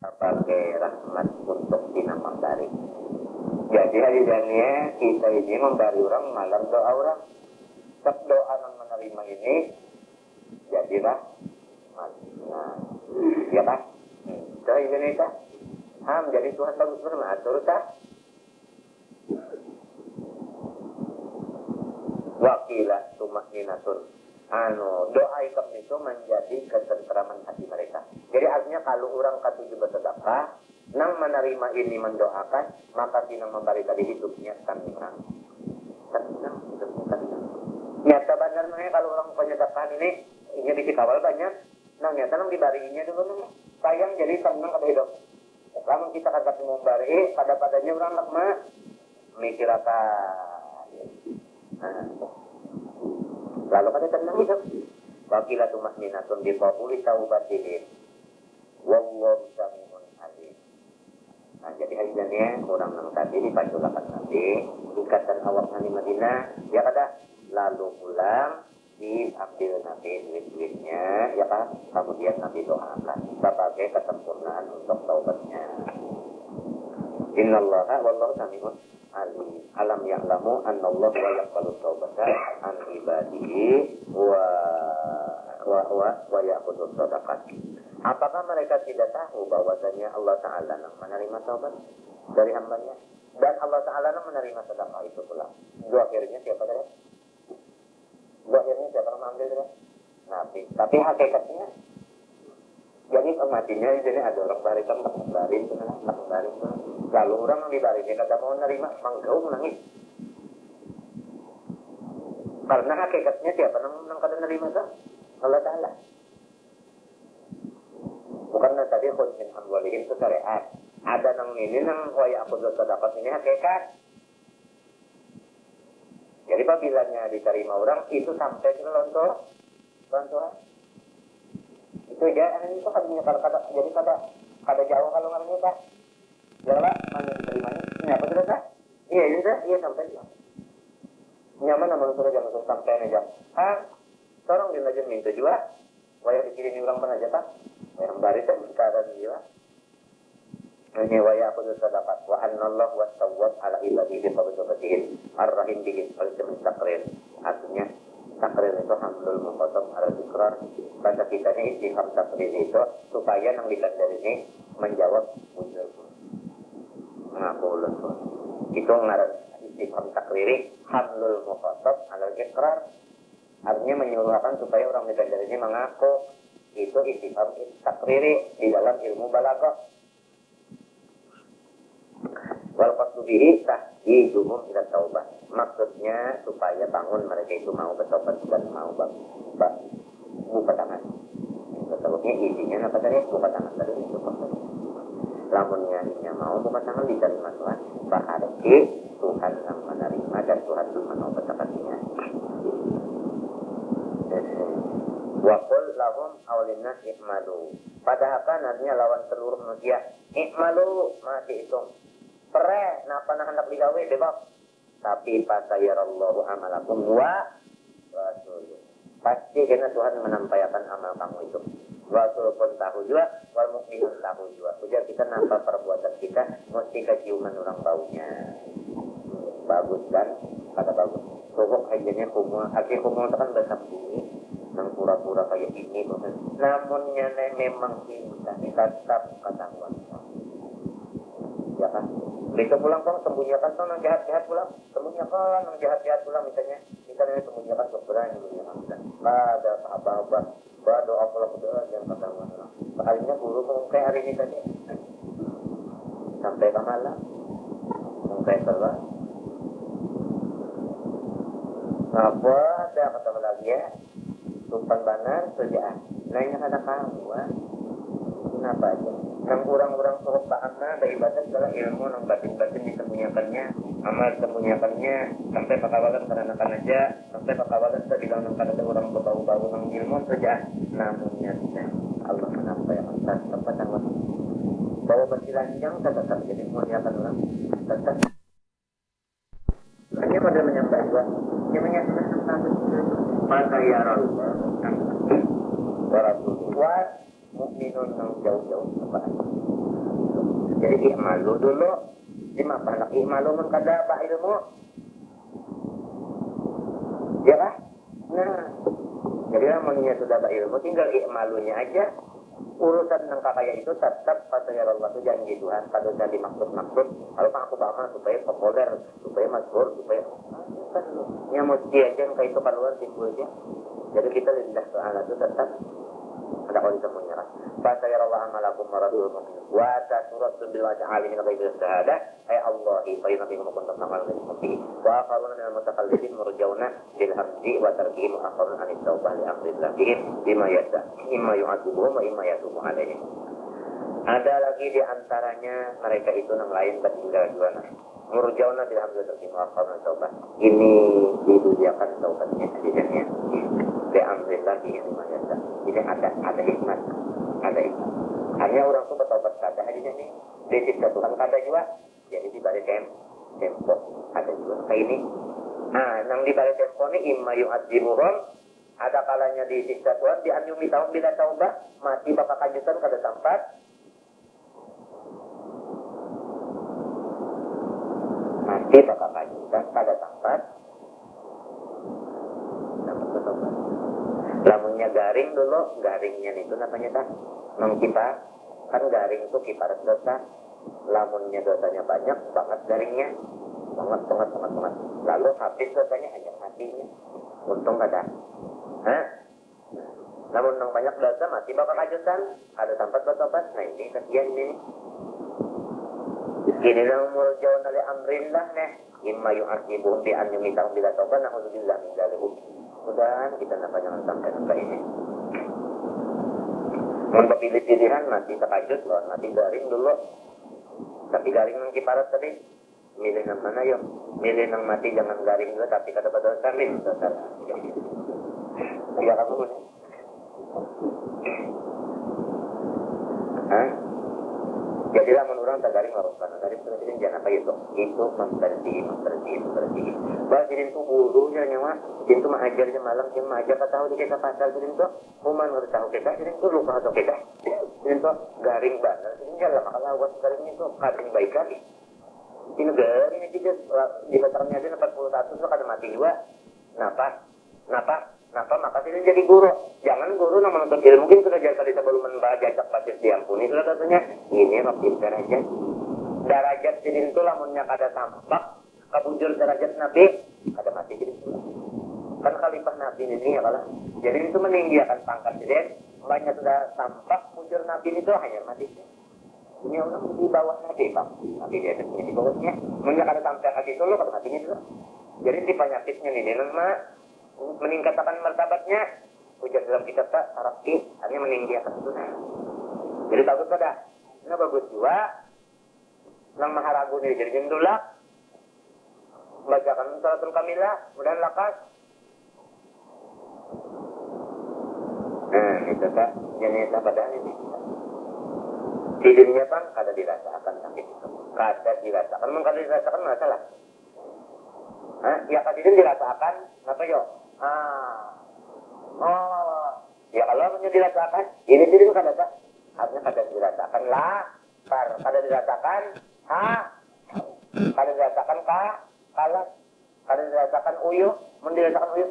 sebagai rahmat untuk tina membari. Jadi hadirannya kita ini membari orang malam doa orang. Setiap doa yang menerima ini jadilah nah, ya kan? So Indonesia, jadi Tuhan bagus bermatur tak? Wakilah tumakninatun. Doa itu menjadi ketentraman hati mereka. Jadi artinya kalau orang katujuh bersedekah, nang menerima ini mendoakan, maka tina memberi tadi hidupnya tenang. Tenang, hidupnya tenang. Nyata benar kalau orang penyedekah ini dikawal banyak. Nang nyata nang dibariinnya dulu sayang jadi tenang pada hidup. Kalau kita kata memberi, pada-padanya orang lakma mikir apa? Lalu pada tenang hidup. Wakilah tumakninatun bifabuli taubatihim. Wallahu sami'un alim. Nah, jadi hadirannya orang nang tadi dipaculakan Nabi ikatan awak di Madinah, ya kada lalu pulang diambil Nabi duit-duitnya, ya kan, kemudian Nabi doakan sebagai kesempurnaan untuk taubatnya. Innallaha wallahu sami'un alim. Alam ya'lamu annallaha wa yaqbalu taubata an ibadihi wa ya'khudhu shadaqat. Apakah mereka tidak tahu bahwasanya Allah Ta'ala menerima taubat dari hambanya? Dan Allah Ta'ala menerima sedekah itu pula. Akhirnya siapa tadi? Akhirnya siapa yang mengambil tadi? Nabi. Tapi hakikatnya, jadi matinya jadi ada orang barikan tak membarin, lalu orang yang dibarin dia kata mau menerima, mangkau menangis. Karena hakikatnya siapa yang kada menerima sah? Allah Ta'ala. Bukan tadi khudmin amwalihim itu syariat. Ada nang ini nang waya aku dosa dapat ini hakikat. Jadi apabila diterima orang itu sampai ke bantuan. Itu aja itu kan kata jadi kada jauh kalau ngarangnya Pak. Jelas mana diterimanya? Nyapa sudah sah? Iya sampai. Nyaman namun sudah jangan sampai aja. Tolong dilajun minta juga. Waya dikirim orang pernah jatah. Yang baris sekarang dia. Ini waya aku sudah dapat. Wa annallahu wasawwab ala ibadihi qabdatihi ar-rahim bihi al-jamin takrir. Artinya takrir itu hamdul muqaddam ala zikrar. Bahasa kita ini istifham takrir itu supaya yang dikandar ini menjawab ujar. Ngapulun. Itu ngaran istifham takriri hamdul muqaddam ala zikrar. Artinya menyuruhkan supaya orang dikandar ini mengaku. Itu istifham takriri di dalam ilmu balaghah. Wal qasdu bihi tahyijuhum ila taubah. Maksudnya supaya bangun mereka itu mau bertobat dan mau buka tangan. Sebabnya isinya apa tadi? Buka tangan tadi itu. Lamunnya mau buka tangan diterima Tuhan. Berarti Tuhan yang menerima dan Tuhan yang mau bertokatnya. Waqul lahum awlinas i'malu. Padahal kan artinya lawan seluruh manusia. I'malu masih hitung. Pere, napa nak hendak digawe bebas. Tapi fasayarallahu amalakum wa rasul. Pasti karena Tuhan menampakkan amal kamu itu. Rasul pun tahu juga, wal mukminun tahu juga. Ujar kita nampak perbuatan kita mesti keciuman orang baunya. Bagus kan? Kata bagus. Pokok hajanya kumul. Akhirnya kumul itu kan bersambung. Nang pura-pura kayak ini namunnya memang cinta tetap ketahuan ya kan bisa pulang kok sembunyikan tuh nang jahat-jahat pulang sembunyikan nang jahat-jahat pulang misalnya sembunyikan keberanian sembunyikan ada sahabat berdoa pulang yang ketahuan sekalinya guru mungkin hari ini tadi sampai ke malam mungkin keluar apa ada kata lagi ya tumpan banar kerjaan. Nanya ada kamu, kenapa aja? Nang orang-orang suruh paham dari ibadah adalah ilmu nang batin-batin disembunyikannya, amal disembunyikannya, sampai pakawalan karena aja, sampai pakawalan terbilang nang kada orang berbau-bau nang ilmu kerjaan. Namunnya Allah menampakkan tempat yang bahwa bersilanjang tetap jadi muliakan orang tetap. Hanya pada menyampaikan, yang menyampaikan maka ya Allah wa rasulullah mu'minun yang jauh-jauh kepada Jadi i'malu dulu. Lima panak i'malu mun kada ba ilmu. Ya kan? Nah, jadi lamunnya sudah ba ilmu tinggal i'malunya aja. Urusan yang kakaya itu tetap kata ya Allah itu janji Tuhan kalau jadi maksud-maksud kalau aku bama supaya populer supaya masyhur supaya kan nyamuti aja yang kayak itu keluar timbulnya jadi kita lidah ta'ala itu tetap ada kalau kita menyerah kata ya Allah amalakum maradul mu'min wa tasurat billahi ta'ala min ghairi syahadah ay Allah fa yunabbikum kuntum ta'malun bi wa qaruna min al-mutakallifin murjauna bil hamdi wa tarkihim akharun an at-taubah li amrillah bima yasa imma yu'adzibuhum wa imma yatubu alaihim. Ada lagi di antaranya mereka itu yang lain bertinggal di mana murjauna bil hamdi wa tarkihim akharun at-taubah ini diduliakan taubatnya adanya bi amrillah bima yasa. Jadi ada hikmat hanya orang tuh bertobat kada aja nih disiksa Tuhan kada juga jadi di balik tempo ada juga kayak ini. Nah yang di balik tempo ini imma yu'adzibuhum ada kalanya disiksa Tuhan di anyumi tahun bila taubah mati bapak kajutan kada tempat mati bapak kajutan kada tempat bertobat. Lamunnya garing dulu, garingnya itu namanya tak mengkipar, kan garing itu kiparat dosa. Lamunnya dosanya banyak banget garingnya, banget. Lalu habis dosanya hanya matinya. Untung kada. Hah? Namun yang banyak dosa mati bakal kajutan, ada tempat bertobat. Nah ini kesian ini. Ini nang murjaun ali amrillah nih. Imma yu'adzibuhum bi an yumitahum bila taubat na'udzubillah min dzalik. Mudah-mudahan kita jangan sampai ke ini. Untuk pilih-pilihan mati terkajut loh, mati garing dulu. Tapi garing yang kiparat tadi, milih yang mana yuk? Milih yang mati jangan garing dulu, tapi kata pada kami. Tiga kamu nih. Hah? Jadilah menurut garing lakukan dari presiden jangan apa itu membersih. Bahwa jadi itu gurunya nyawa, jadi itu mengajarnya malam, dia mengajar tak tahu di kita pasal jadi itu, uman harus tahu kita, jadi itu lupa atau kita, jadi itu garing banget, jadi jalan kalau buat garing itu garing baik lagi. Ini garing ini juga di batarnya dia 41 itu kada mati juga, Napa maka tidak jadi guru. Jangan guru yang menuntut ilmu mungkin sudah jadi kali sebelum membaca jajak pasir diampuni sudah katanya ini makin derajat. Derajat jadi itu lamunnya kada tampak kabujur derajat Nabi kada mati jadi itu. Kan khalifah Nabi ini ya kalau jadi itu meninggikan pangkat jadi banyak sudah tampak bujur Nabi itu hanya mati. Ini orang di bawah Nabi Pak. Nabi di atasnya di bawahnya. Menyak kada sampai hati itu lo kada matinya juga. Jadi si penyakitnya ini nama meningkatkan martabatnya ujar dalam kitab tak Arabi hanya meninggikan itu jadi bagus pada ini bagus juga nang maharagu ini jadi jendulak bacakan salatul kamilah kemudian lakas itu tak jadi badan ini tidurnya kan kada dirasakan sakit itu kada dirasakan memang kada dirasakan masalah ya kada dirasakan apa yo ya kalau punya dirasakan ini tidak kada tak artinya kada dirasakan lah kada dirasakan kada dirasakan kalah kada dirasakan uyuh mendirasakan uyuh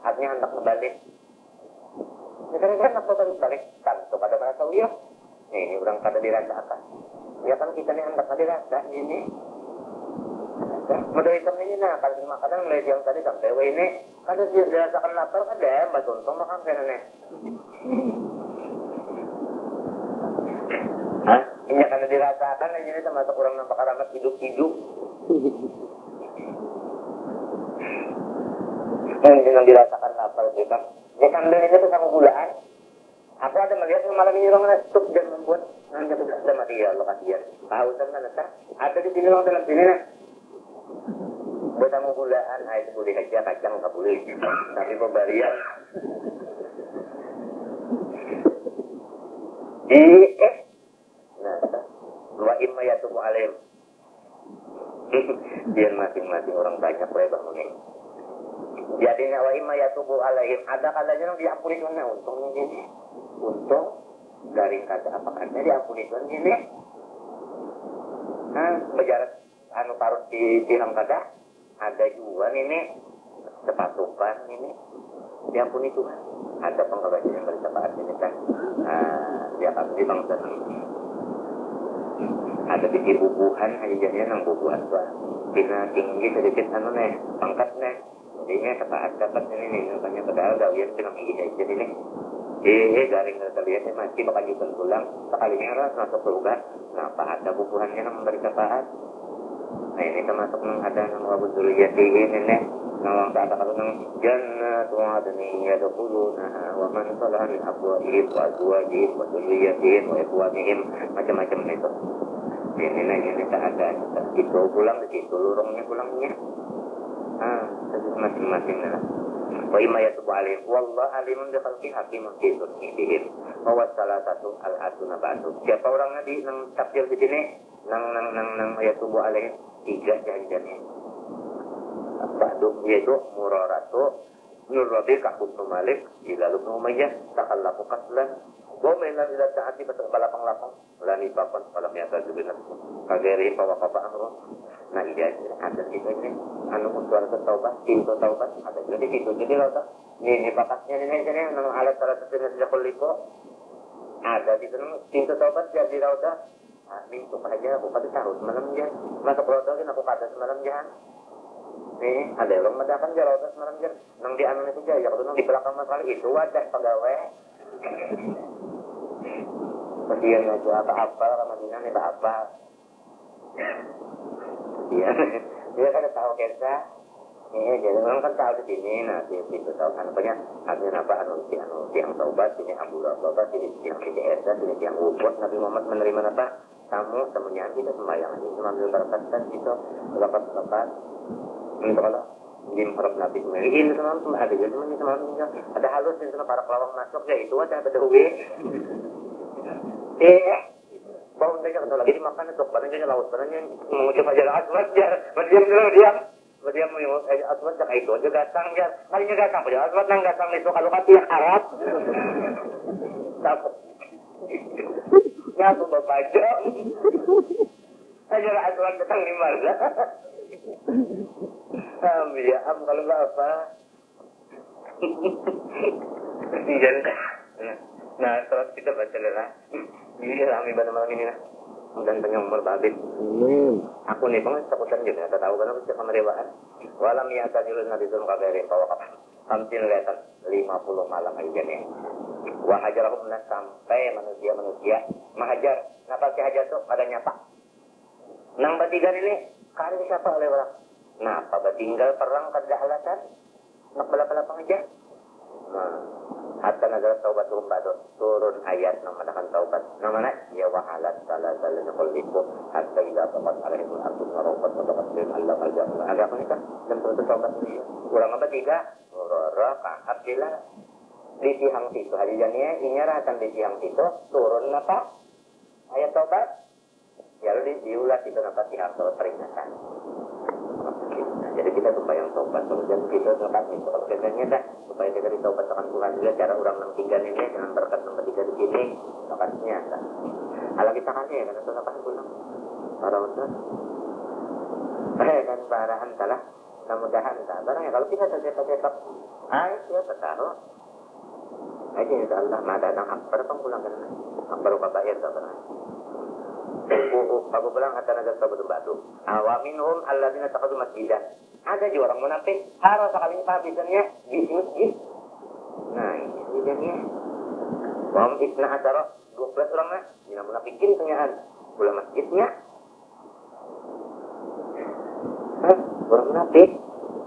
artinya hendak kembali ini kan hendak balik tentu kada merasa uyuh ini orang kada dirasakan ya kan kita ini hendak kada dirasakan ini modal hitam ini kalau makanan mulai yang tadi sampai ini kada dirasakan lapar kada batuntong makan kena nih ini kada dirasakan ini termasuk orang nampak karamat hidup yang dirasakan lapar kita dia sambil ini tuh sama gulaan aku ada melihat malam ini orang ngasuk dan membuat hanya sudah mati ya Allah kasihan kehausan mana ada di sini orang dalam sini bertamu gulaan, itu boleh aja kacang nggak boleh, tapi pemberian. Wa imma yatubu alaihim. Biar masing-masing orang banyak lebar mengenai. Jadinya wa imma yatubu alaihim ada kalanya yang diampuni Tuhan untungnya gini, untung garing kata apa katanya diampuni Tuhan gini. Bejarak anu parut di tiang kada ada juga ini sepatukan ini diampuni Tuhan. Ada pengawasan yang bersahabat ini kan dia akan di bangsa ini ada di bubuhan aja jadinya nang bubuhan tuh bina tinggi sedikit anu nih pangkat nih jadinya kesaat dapat ini makanya padahal gawian dengan tinggi aja jadi nih garing terlihat masih bakal juga pulang sekalinya harus masuk surga. Nah apa ada bubuhannya yang memberi syafaat. Nah ini termasuk nang ada nang wabud dzurriyyatihi ini nang kata kalau nang jannatu adnin yadkhulunaha wa man salaha min abwaihim wa azwajihim wa dzurriyyatihim wa ikhwanihim macam-macam itu. Ini tak ada itu pulang di situ lorongnya pulangnya. Masing-masing lah. Wa imma yatubu alaihim wallahu alimun bi khalqi hakimun fi sunihim. Wa salatatu al-atuna ba'du. Siapa orangnya di nang tafsir di sini nang yatubu alaihim tiga janjiannya. Ba'du yaitu Muraratu Nur Rabi Kahbun Malik ila Ibnu Umayyah takallafu qatlan wa mainan ila ta'ati batal balapang-lapang lani papan malam yang kagubin kageri pawakapa amro. Nah iya ada itu ini anu untuk taubat pintu taubat ada juga di situ jadi kalau ini bakatnya ini nang alat salah satu yang kuliko ada di sana pintu taubat jadi rauda pintu aja aku pada tahun malam ya masuk rauda kan aku kata semalam ya. Nih, ada orang madakan jalan atas malam jan. Nang di anu itu jaya, kalau nang di belakang masalah itu wadah pegawai. Kemudian aja apa sama Dina nih apa? Iya, dia kan tahu kerja. Jadi orang kan tahu di sini, nah di itu tahu kan banyak. Artinya apa anu yang taubat ini ambula bapak ini yang PDS dan ini yang ubud Nabi Muhammad menerima apa? Temunya kita sembahyang ini mengambil berkat itu lepas. Ini kalau di harap Nabi ini semalam ada jadi semalam ada halus di sana para pelawang masuk ya itu ada betul bau mereka kalau lagi dimakan itu badannya laut badannya mengucap aja aswad ya berdiam aswad jak itu aja gatang ya kalinya gatang aja aswad nang gatang itu kalau kati yang Arab takut ya aku baca aja aswad gatang di mana ya kalau nggak apa nah kalau kita baca lah ini kami pada malam ini lah dan banyak umur babit aku nih bang takutan juga tak tahu kenapa sih kemerewaan walam ya tajulun nabi sun kaberi bahwa kamtin lehatan 50 malam aja nih wa hajarahum sampai manusia mahajar napa si hajar tuh pada nyapa nang batigan ini kali siapa oleh orang. Nah, apa tinggal perang kada alasan? Nak balap-balapang aja. Nah, hatta nazar taubat turun ayat yang mengatakan taubat. Namanya ya wa alat salah-salah qulbiku hatta idza taqat alaihim al-ardu narafat taqat bin Allah al-jannah. Ada apa nih kan? Dan terus taubat ini. Kurang apa tiga? Rora kahab bila di tiang situ hari jania inyaratan di tiang situ turun apa? Ayat taubat. Ya lalu diulas itu apa tiang peringatan. Jadi kita supaya taubat kemudian kita taubat itu kalau kemudiannya dah supaya kita ditaubat akan Tuhan juga cara orang yang tinggal ini dengan berkat nomor 3 di sini taubatnya kan. Kalau kita kan ya karena taubat pulang para udah kan barahan salah kemudahan tak barang ya kalau kita tetap kita tahu aja insyaallah ada akbar pulang kan akbar bayar tak pernah. Aku bilang akan ada sahabat batu. Awaminhum alladzina taqadu masjidan. Ada juga orang munafik, harus sekali habisannya di masjid. Nah, ini habisannya. Wam isna asyara 12 orang lah. Dina munafikin kenyaan. Pula masjidnya. Orang munafik.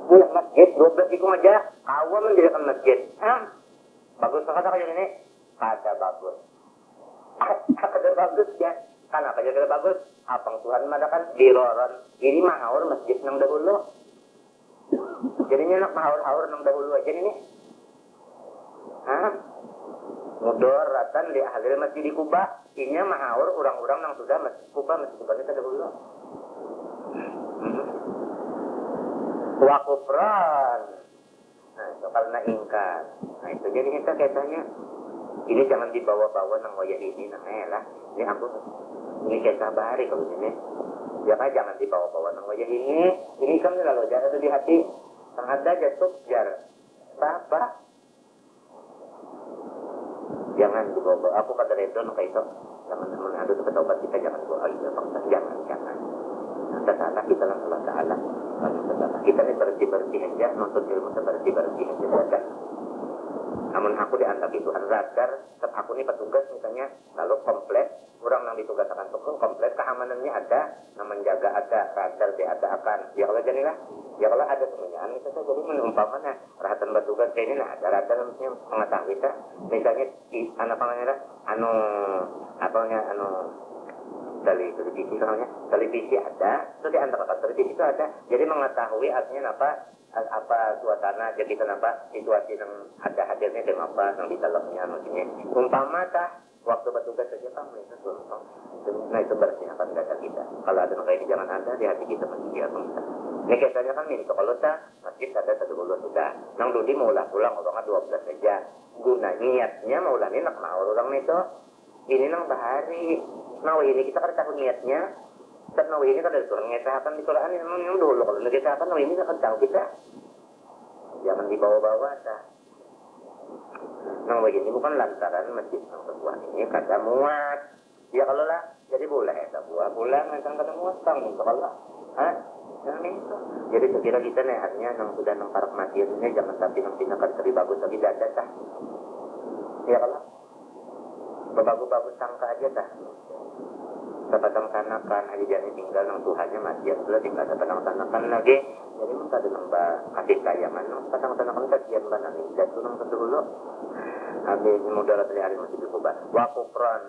Pula masjid 12 itu aja. Awal menjadikan masjid. Bagus kata kayak ini. Kata bagus. Kata bagus ya. Kenapa jadi bagus? Apang Tuhan madakan diroron. Ini mahaur masjid nang dahulu. Jadinya nak mahaur-haur nang dahulu aja ini. Mudoratan di ahli masjid di Kuba. Ini mahaur orang-orang nang sudah masjid Kuba itu dahulu. Wakufran. Nah itu karena ingkar. Nah itu jadi kita katanya. Ini jangan dibawa-bawa nang wayah ini nang lah. Ini aku ini kita bahari kalau ini Ya kan jangan dibawa-bawa nang wajah ini kan lalu jangan ada di hati. Sang ada jatuh jar. Bapak. Jangan dibawa-bawa. Aku kata itu nang itu. Jangan mengadu kepada obat kita jangan bawa aja bangsa. Jangan. Salah kita lah Allah Taala. Kita ini bersih-bersih aja, nonton ilmu bersih-bersih aja saja. Namun aku dianggap itu radar, aku ini petugas misalnya, lalu komplit, orang yang ditugaskan untuk komplit, keamanannya ada, nah menjaga ada, radar ada akan, ya kalau jadilah, ya kalau ada semuanya, itu saja jadi menumpamanya, perhatian petugas kayak ini lah, ada radar mengetahui kita, misalnya, televisi ada, itu di antara televisi itu ada, jadi mengetahui artinya apa suasana, jadi kenapa situasi yang ada hadirnya dan apa yang di dalamnya maksudnya. Umpama waktu bertugas saja kamu itu contoh, nah itu bersih akan data kita. Kalau ada kayak ini jangan ada di hati kita masih dia bangsa. Ini kayaknya kan ini kalau masjid ada 10 sudah. Nang Dudi mau pulang orangnya 12 saja. Guna niatnya mau ulang ini nak mau orang itu. Ini nang bahari. Nah ini kita kan tahu niatnya. Dan nah ini kan dari Quran ngesahkan di Quran ini memang dulu kalau ngesahkan nah ini akan tahu kita. Jangan dibawa-bawa dah. Nah ini bukan lantaran masjid yang berbuah ini kata muat. Ya kalau lah jadi boleh ya buah pulang macam kata muat kamu kalau nah itu. Jadi sekira kita nih artinya nang sudah nang parak matiannya jangan sampai nang tindakan lebih bagus lagi dada dah. Ya kalau bagus-bagus sangka aja dah. Sepatang sanakan aja jadi tinggal nang Tuhannya mati ya sudah tinggal sepatang sanakan lagi jadi minta nambah kasih kayangan nang sepatang sanakan kajian banang jatuh nang dulu habis modal dari hari masih diubah wa kufran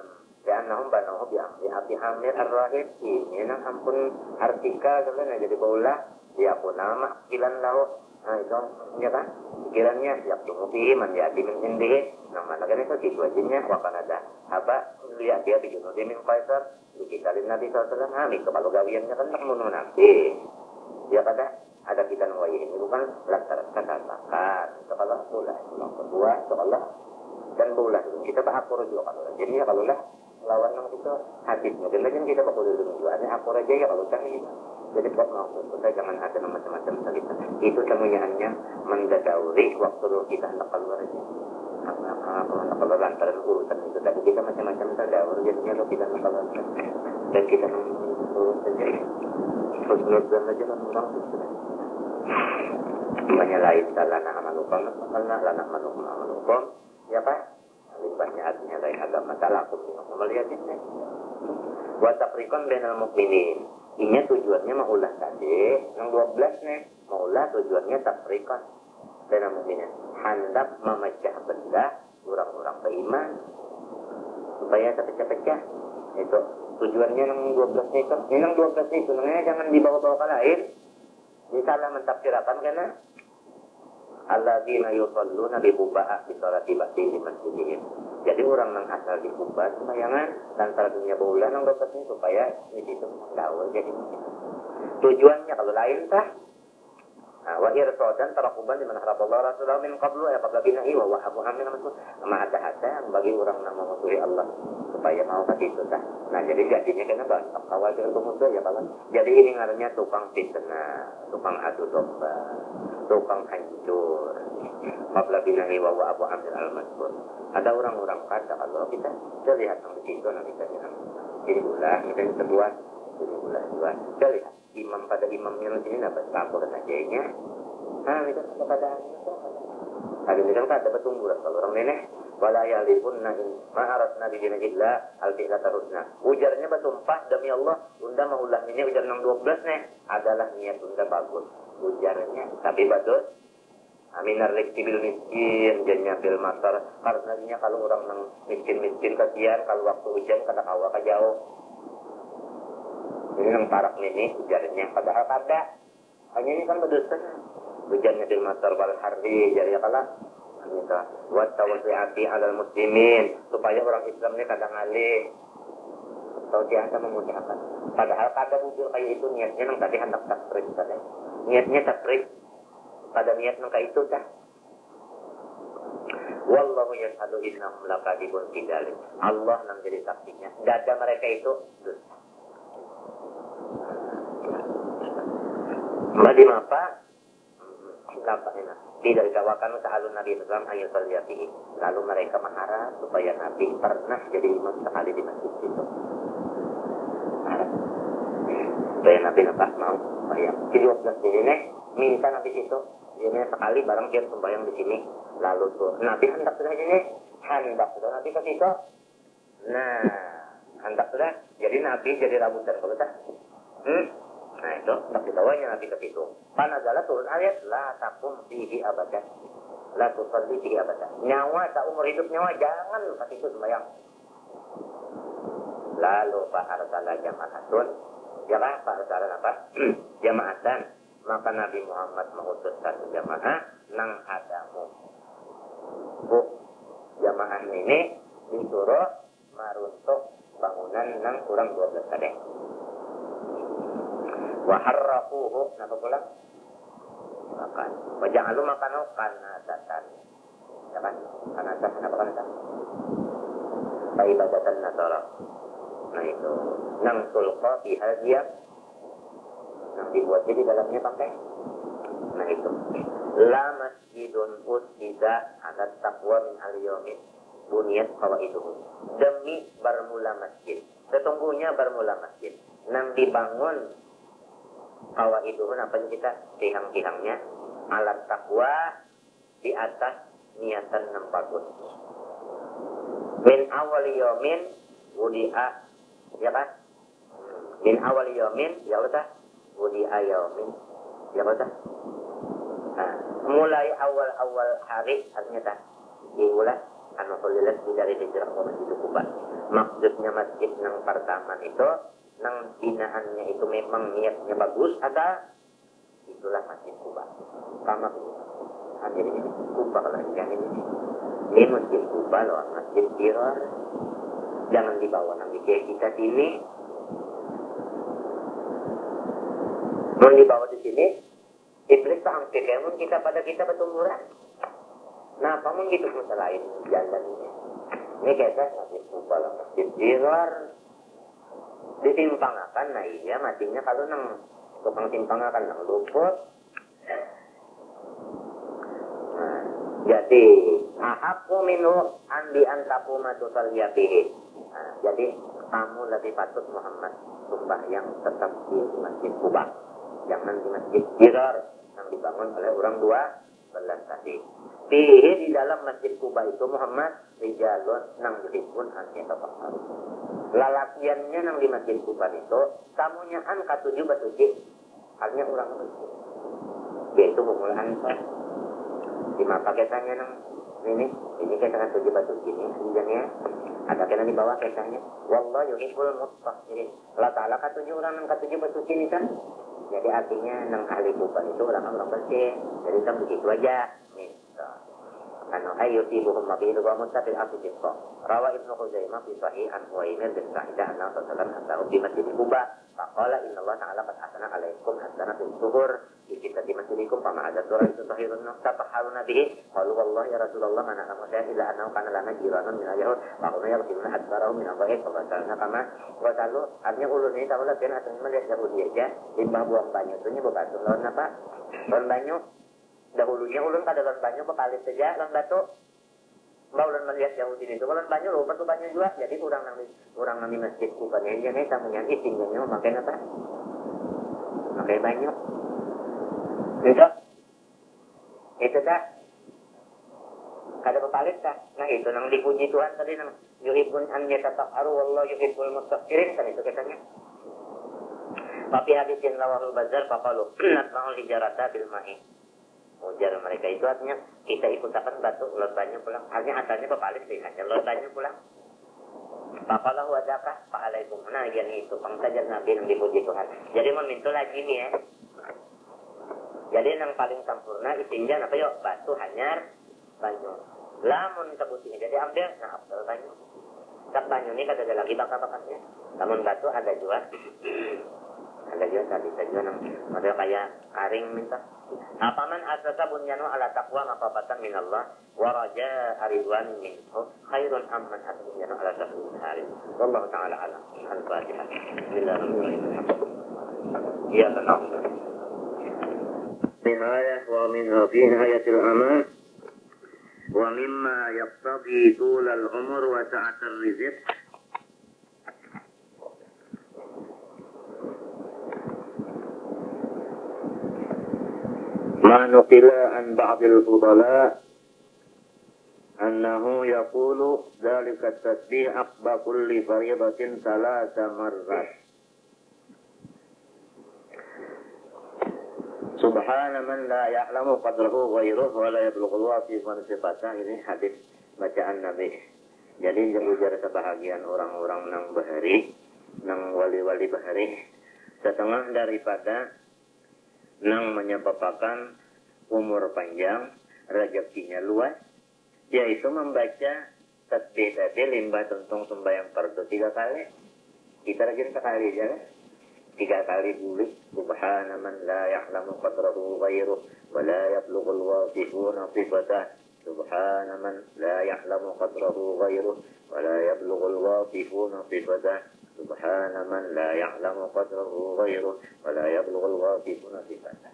ya annahum banahu bi api hamir ar-rahib ini nang ampun artika sebenarnya jadi bola ya pun nama kilan lau nah itu ya kan pikirannya siap tunggu man ya di sendiri nama lagi itu situasinya wakan ada apa lihat dia bikin dia min Faisal dikitalin Nabi SAW amin kalau gawiannya kan tak mau nanti ya ada kita nungguin ini bukan lantaran katakan kalau boleh pulang kedua sekolah dan boleh kita akur juga kalau jadi ya kalau lah lawan yang itu hadisnya dan kita bakal dulu ada akur aja ya kalau kan gitu. Jadi buat mau kita jangan ada macam-macam cerita itu semuanya mendadauri waktu kita hendak keluar aja hendak keluar lantaran urusan itu tadi kita macam-macam terdahulu jadinya lo kita hendak keluar dan kita terus saja terus belajar aja lah orang itu banyak lain lana amalukum lana amalukum ya Pak limbahnya artinya lain agama talakum melihat ini buat takrikon bainal mukminin ini tujuannya maulah tadi yang 12 nih maulah tujuannya takrikon bainal mukminin hendak memecah belah orang-orang beriman supaya terpecah-pecah itu tujuannya yang 12 itu yang 12 itu namanya jangan dibawa-bawa ke lain misalnya mentafsirkan karena alladzina yusalluna bi Quba bi sholati ba'di masjidihim. Jadi orang yang asal di Quba sembayangan dan salatnya bulan yang dapatnya supaya itu gaul jadi tujuannya kalau lain tah wa irsadan tarakuban liman haraballahu rasulahu min qablu ya qabla bina'i wa wahabu amin sama ada yang bagi orang yang memusuhi Allah supaya mau ke situ tah. Nah jadi jadinya kena banyak kawal dengan pemuda ya kawan. Jadi ini ngarannya tukang fitnah, tukang adu domba, tukang hancur. Qabla bina'i wa wahabu amin al-masbur. Ada orang-orang kata kalau kita lihat di situ nanti kita jadi ulah kita sebuah jadi ulah dua. Kita lihat imam pada imamnya sini dapat campur sajanya. Itu kepada ada misal ada betungguran kalau orang nenek wala yalifunna ma'aratna bi dinillah al-fi'la tarusna. Ujarnya bertumpah demi Allah unda maulah ini ujar 12 nih adalah niat unda bagus. Ujarnya tapi bagus aminar rektibil miskin jadinya bil masar karena kalau orang yang miskin kasihan kalau waktu hujan kata kawa ke jauh ini yang parak ini ujarnya padahal kada hanya ini kan berdosa hujannya bil masar wal harri jadi kalah minta buat tawasiati alal muslimin supaya orang Islam ini kadang alih atau dia akan memudahkan padahal kada wujud kayak itu niatnya yang tadi hendak takrik tadi niatnya takrik pada niat nang itu dah. Wallahu yashhadu innahum lakadibun bidalik. Allah nang jadi saksinya. Dada mereka itu Badi mapa tidak dikawakan sa'alun Nabi Islam ayat saliyatihi. Lalu mereka mengharap supaya Nabi pernah jadi imam sekali di masjid itu. Harap supaya Nabi nampak mau bayang. Jadi waktu ini minta Nabi itu ini sekali barang dia sembahyang di sini. Lalu tuh Nabi hendak sudah ini hendak sudah Nabi ke situ. Nah hendak sudah jadi Nabi jadi rambutan kalau tak. Nah itu tak dibawanya Nabi ke situ. Panazala turun ayat la takum fihi abadan. La tusalli fihi abadan. Nyawa tak umur hidup nyawa jangan ke situ sembahyang. Lalu Pak Arsala jama'atun. Ya kan Pak Arsala apa? Jama'atan. Maka Nabi Muhammad mengutus satu jamaah nang adamu. Bu, jamaah ini disuruh maruntuk bangunan nang kurang 12 kadek. Waharraquhu napa pula? Makan. Wajangalu makano kanasatan. Ya kan? Kanasatan apa kanasatan? Ibadatan nasara. Nah itu. Nang tulqa fi hadiyah. Nang dibuat di dalamnya pakai. Nah itu. La masjidun usida ala taqwa min al-yawmin buniyat qawaiduhu. Demi bermula masjid. Sesungguhnya bermula masjid. Nang dibangun qawaiduhu apa kita tiang-tiangnya alat takwa di atas niatan yang bagus. Min awal yomin wudi'a ya kan? Min awal yomin ya udah wudi'a yomin ya udah. Nah, mulai awal-awal hari artinya tak dimulai anulilat dari hijrah ke Masjid Kuba. Maksudnya masjid yang pertama itu nang binaannya itu memang niatnya bagus ada itulah Masjid Kuba. Sama hanya ini Kuba kalau yang ini Masjid Kuba loh, Masjid Dirar. Jangan dibawa nanti kayak kita sini. Mau dibawa di sini, iblis hampir namun kita pada kita bertumuran. Nah, kamu gitu lain jalan ini. Ini kayak Masjid Kuba loh, Masjid Dirar. Ditimpangakan, nah iya matinya kalau nang tukang timpangakan nang luput. Nah, jadi ahaku minhu andi antaku matusalliyabihi. Nah, jadi kamu lebih patut Muhammad sembahyang tetap di Masjid Kuba, jangan di Masjid Dirar yang dibangun oleh orang dua belas tadi. Di dalam Masjid Kuba itu Muhammad rijalun nang yuhibbun an yatafakkaru. Lalakiannya nang di Masjid Kuba itu tamunya an katuju batuji artinya orang masjid yaitu pemulaan di mata ketanya nang ini kita katuju batuji ini sebenarnya ada kena di bawah ketanya wallahu yuhibbul mutahhirin. Allah Ta'ala katuju orang nang katuju batuji ini kan jadi artinya nang ahli Kuba itu orang-orang bersih jadi kan begitu aja nih anu ayyusibuhum mabidu wa muttabil afiqqa rawa Ibnu Khuzaimah fi sahih an Uwaimir bin Sa'idah anna sallallahu alaihi di Masjid Kuba faqala inna Allah ta'ala qad ahsana alaikum hasana fil zuhur di masjidikum fama ada surah itu sahihun tafaharuna bihi qalu wallahi ya Rasulullah mana nama saya illa annahu kana lana jiranun min al-yahud wa hum yaquluna hadbarahu min al-ghaib wa sallallahu kama wa sallu artinya ulun ini tahu lah kan asal melihat Yahudi aja limbah buang banyu itu nya bekas lawan apa lawan banyu dahulunya ulun pada lawan banyu bekalit saja lawan batu mbak ulun melihat Yahudi itu kalau banyu lupa tuh banyu juga jadi kurang nang masjid bukannya aja nih tamunya isinya makai apa makai banyu itu dah kada bekalit dah nah itu nang dipuji Tuhan tadi nang yuhibbun an yatafakkaru wallahu yuhibbul muttaqin kan itu katanya. Tapi hadisin rawahul bazar faqalu natma'ul hijarata bil ma'i. Ujar mereka itu artinya kita ikutakan batu lotanya pulang. Artinya asalnya berbalik sih hanya lotanya pulang. Papalah wadakah fa'alaikum. Nah yang itu pangsajar Nabi yang dipuji Tuhan. Jadi meminta lagi nih ya. Jadi yang paling sempurna isinya apa yuk batu hanyar banyu. Lamun sebutnya jadi ambil nah abdul banyu. Tak banyu ini kata ada lagi bakar-bakarnya. Namun batu ada juga. Ada juga tadi saja nang model kayak karing minta. Apaman asasa bunyanu ala taqwa maqafatan min Allah wa raja ridwan minhu khairun amman asasa bunyanu ala taqwa haris. Wallahu ta'ala alam. Al-Fatihah. Bismillahirrahmanirrahim. Iya, tenang. nihayah wa minha fi nihayatil amal wa mimma yaqtadi tulal umur wa sa'atar rizq ma nuqila an ba'dil fudala annahu yaqulu dhalika at-tasbih aqba kulli fariidatin thalatha marrat. Subhana man la ya'lamu qadrahu ghairuhu wa la yablughul wasif man sifatah. Ini hadis bacaan Nabi. Jadi ujar sebahagian orang-orang nang bahari, nang wali-wali bahari, setengah daripada nang menyebabkan umur panjang, rezekinya luas, yaitu membaca tasbih tadi limbah tuntung sembahyang fardu 3 kali. Kita rajin sekali aja kan? 3 kali boleh. Subhana man la ya'lamu qadrahu ghairuh wa la yablughul wasifuna sifatah. Subhana man la ya'lamu qadrahu ghairuh wa la yablughul wasifuna sifatah. Subhana man la ya'lamu qadrahu ghairuh wa la yablughul wasifuna sifatah.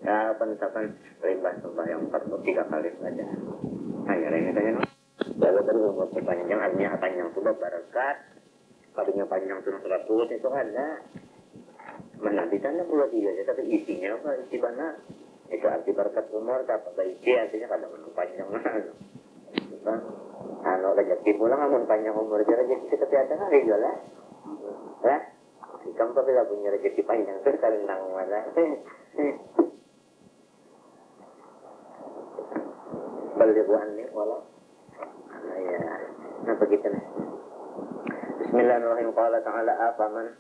Ya, penetapan limbah sembahyang fardu 3 kali saja. Hanya ini saja. Kalau tadi umur panjang artinya panjang sudah barakat. Kalau panjang turun 100 itu ada. Mana di sana pula dia, tapi isinya apa? Isi mana? Itu arti barakat umur, tak baik dia artinya kadang panjang mana? Rezeki pula ngamun panjang umur, dia rezeki seperti ada hari jual lah. Ya, kamu tapi lah punya rezeki panjang tu karena mana? Balibuan ni walau. Ya, nah begitu nih. Bismillahirrahmanirrahim. Qala ta'ala afaman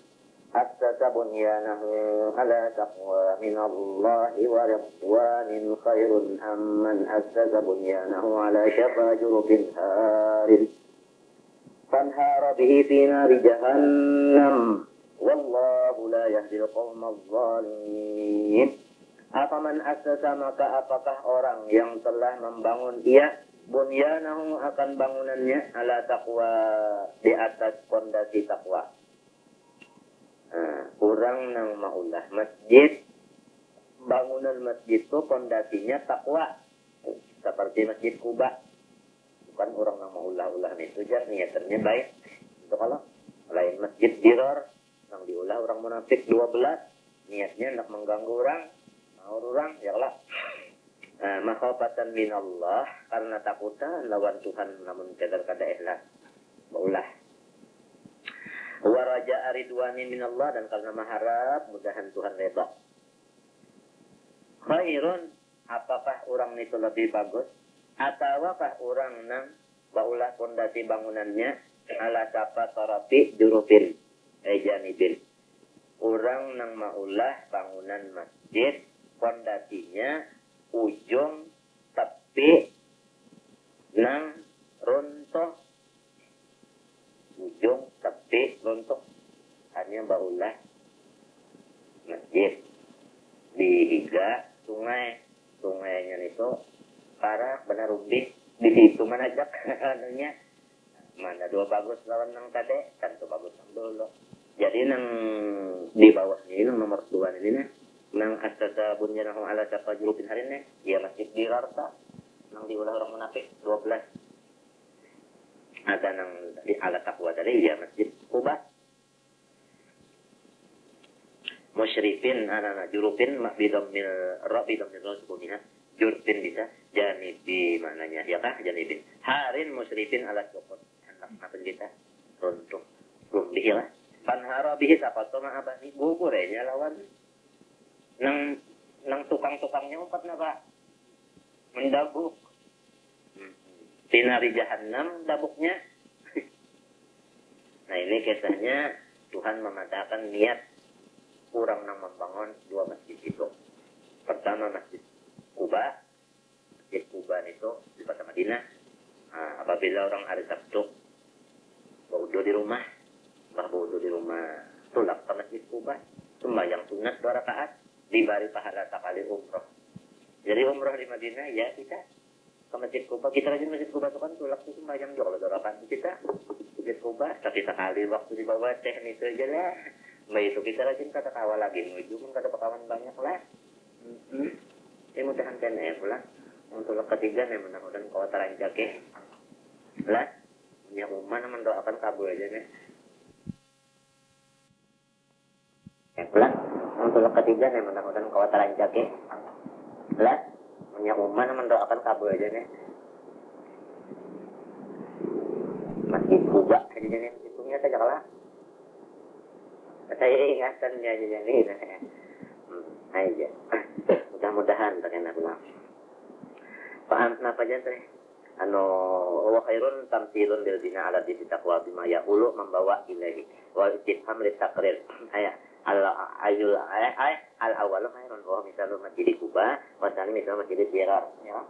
assasa bunyanahu ala taqwa min Allah wa ridwanin khairun amman assasa bunyanahu ala shafa jurubin harin fanhara bihi fi nari jahannam wallahu la yahdil qawma adh-dhalimin. Afaman assasa, maka apakah orang yang telah membangun ia bunyanahu akan bangunannya ala taqwa, di atas pondasi takwa. Orang nang maulah masjid, bangunan masjid itu pondasinya takwa, seperti Masjid Kuba. Bukan orang nang maulah-ulah itu jar niatannya baik. Itu kalau lain Masjid Dirar nang diulah orang munafik 12, niatnya nak mengganggu orang ya lah. Makhafatan minallah, karena takutan lawan Tuhan namun kadar kada ikhlas maulah. Wa raja'a ridwani minallah, dan karena mengharap mudahan Tuhan redha. Khairun, apakah orang itu lebih bagus ataukah orang nang baulah pondasi bangunannya ala sapa tarafi jurufin janibin. Orang nang maulah bangunan masjid pondasinya ujung tepi nang runtuh, ujung tepi runtuh, hanya baulah masjid di higa sungainya itu parah benar ubi di situ mana jak anunya mana dua bagus lawan nang tadi kan tuh bagus nang dulu. Jadi nang di bawah ini nang nomor 2 ini nih nang asasa bunyanahu ala syafa jurufin hari ini ya Masjid Dirarta nang diulah orang munafik 12. Ada nang di ala taqwa tadi ya Masjid Kuba. Musyrifin anak jurufin bidammil sukunnya jurufin bisa janibi maknanya ya kah janibin harin musyrifin ala sukun anak apa kita runtuh belum dihilah panhara bihi apa toma apa nih gugur aja lawan nang tukang-tukangnya umpat na ba mendabuk sinari jahannam dabuknya. Nah ini kisahnya Tuhan mematakan niat kurang nang membangun 2 masjid itu. Pertama Masjid Kuba. Masjid Kuba itu di kota Madinah. Apabila orang hari Sabtu baudo di rumah tulak ke Masjid Kuba, sembahyang sunat 2 rakaat, diberi pahala sekali umroh. Jadi umroh di Madinah ya kita ke Masjid Kuba, kita rajin Masjid Kuba itu kan tulak itu sembahyang juga 2 rakaat kita Masjid Kuba, tapi sekali waktu di bawah teknis aja lah. Mbak itu kita rajin kata kawa lagi menuju kan kata pekawan banyak lah. Ini mudahan kan ya pula. Untuk ketiga nih mudah-mudahan kau terancake. Lah, punya umman mendoakan kabul aja nih. Ya pula. Untuk ketiga nih mudah-mudahan kau terancake. Lah, punya umman mendoakan kabul aja nih. Masih buka aja nih. Hitungnya saja kalah. Saya ingatan dia aja nih. Aja. Mudah-mudahan terkena pulang. Paham kenapa aja teh? Wa khairun tamthilun lil dina ala dini taqwa bima yaqulu membawa ilahi wal istifham li taqrir. Al awwalu khairun wa misalu masjid Kuba wa tsani misalu masjid Dirar ya.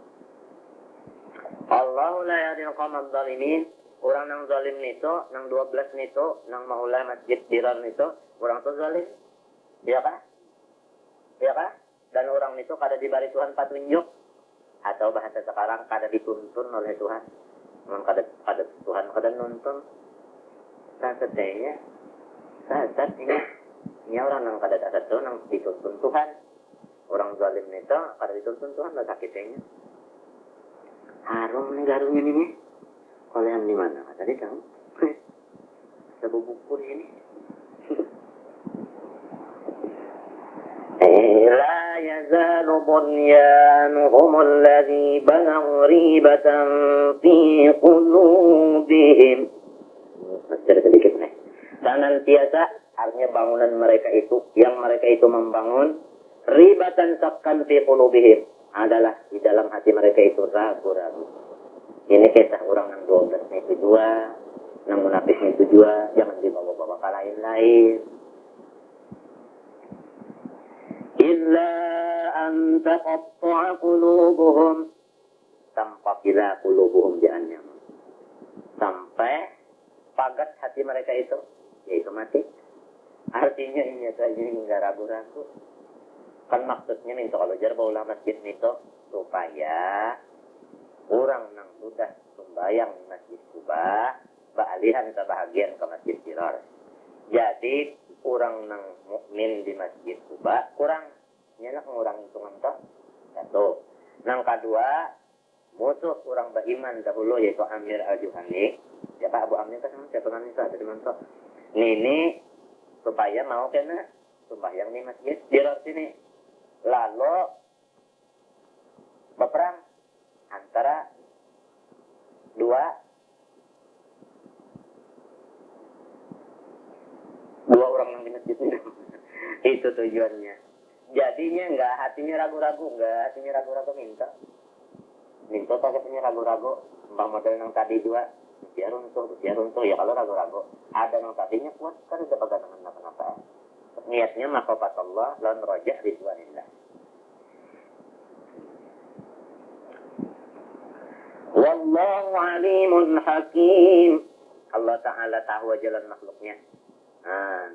Allahu la yahdil qaumadh dhalimin. Orang nang zalim nito, nang 12 nito, nang maula masjid Dirar nito, orang tu zalim. Iya kah? Iya kah? Dan orang itu kada diberi Tuhan petunjuk atau bahasa sekarang kada dituntun oleh Tuhan. Memang kada Tuhan kada nuntun. Sasetnya sasat ini orang yang kada ada tuh nang dituntun Tuhan. Orang zalim itu kada dituntun Tuhan lah sakitnya. Harum nih garunya ini. Kalau yang di mana? Tadi kamu. Sebubuk ini. لا يزال بنيانهم الذي بلغوا ريبة في قلوبهم. Sedikit nih. Senantiasa artinya bangunan mereka itu yang mereka itu membangun ribatan sakkan fi qulubihim adalah di dalam hati mereka itu ragu-ragu. Ini kisah orang yang 12 itu dua, yang munafik itu dua, jangan dibawa-bawa ke lain-lain. Illa an taqatta'a qulubuhum tampakila qulubuhum jahannam. Sampai pagat hati mereka itu, yaitu mati. Artinya ini saja enggak ragu-ragu. Kan maksudnya nih kalau jar baula masjid itu supaya orang nang sudah sembahyang di masjid Kuba beralihan kebahagiaan ke masjid Dirar. Jadi orang nang mukmin di masjid Kuba kurang nyenak ngurang hitungan toh satu. Nang kedua musuh orang beriman dahulu yaitu Amir Al-Juhani. Ya Pak Abu Amir kan siapa namanya itu dari mana? Ini supaya mau kena sembahyang di masjid Dirar sini. Lalu berperang antara dua orang yang di masjid ini. Itu tujuannya. Jadinya enggak hatinya ragu-ragu minta hatinya ragu-ragu. Bang model yang tadi dua biar untuk ya kalau ragu-ragu ada yang tadinya kuat kan udah pegangan apa-apa. Niatnya maqafatullah lan raja' ridwanillah. Wallahu alimun hakim. Allah Ta'ala tahu jalan makhluknya.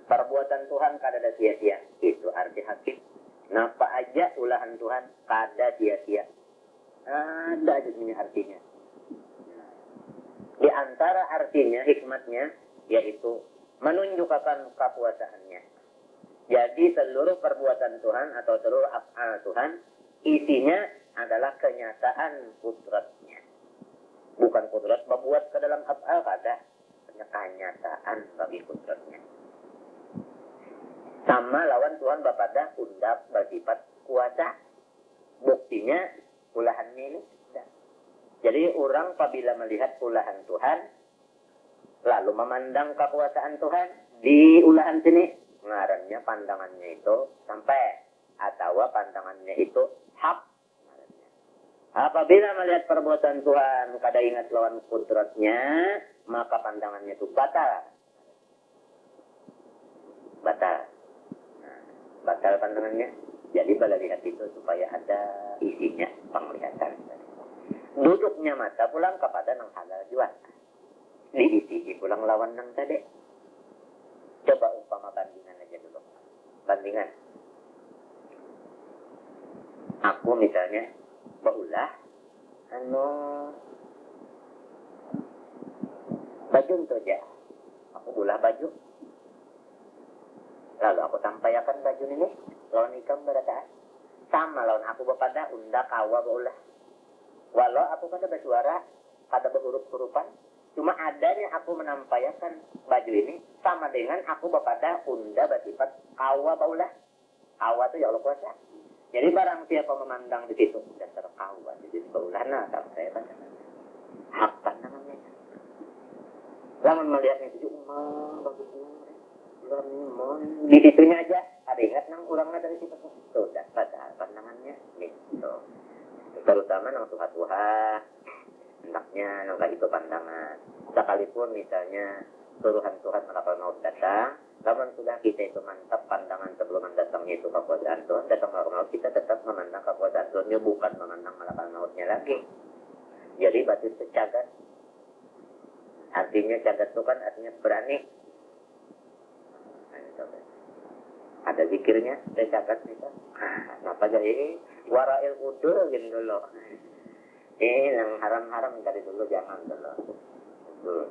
Perbuatan Tuhan kada ada sia-sia. Itu arti hakim. Napa aja ulahan Tuhan kada sia-sia. Ada aja ini artinya. Di antara artinya, hikmatnya, yaitu menunjukkan kekuasaannya. Jadi seluruh perbuatan Tuhan atau seluruh af'al Tuhan, isinya adalah kenyataan kudratnya. Bukan kudrat membuat ke dalam af'al kada. Kenyataan bagi kudratnya. Sama lawan Tuhan bapada undap bersifat kuasa. Buktinya ulahan ini. Jadi orang apabila melihat ulahan Tuhan, lalu memandang kekuasaan Tuhan di ulahan sini, ngarannya pandangannya itu sampai atau pandangannya itu hak. Apabila melihat perbuatan Tuhan kada ingat lawan kudratnya, maka pandangannya itu batal. Batal pandangannya. Jadi bala lihat itu supaya ada isinya penglihatan. Duduknya mata pulang kepada nang halal jual. Diisi pulang lawan nang tadi. Coba umpama bandingan aja dulu. Bandingan. Aku misalnya baulah baju untuk aja. Aku ulah baju. Lalu aku tampayakan baju ini lawan ikam berata. sama lawan aku bapada unda kawa baulah. Walau aku kada bersuara, kada berhuruf-hurupan, cuma adanya aku menampaikan baju ini sama dengan aku bapada unda bersifat kawa baulah. Kawa itu ya Allah kuasa. Jadi barang siapa memandang di situ dasar kawa, jadi baulah nah sama saya baca. Hak pandangannya. Lamun melihat itu bagusnya. Di situnya aja ada ingat nang urangnya dari situ sudah pada pandangannya gitu. Terutama nang tuha-tuha hendaknya nang itu pandangan. Sekalipun misalnya Tuhan menakal maut datang, namun sudah kita itu mantap pandangan sebelum datangnya itu kekuasaan Tuhan, datang maut kita tetap memandang kekuasaan Tuhannya, bukan memandang malakal mautnya lagi. Jadi batu itu cagat. Artinya cagat itu kan artinya berani. Ada zikirnya, saya cagat nih kan. Kenapa jadi warail udur gitu dulu. Yang haram-haram dari dulu jangan dulu. Betul.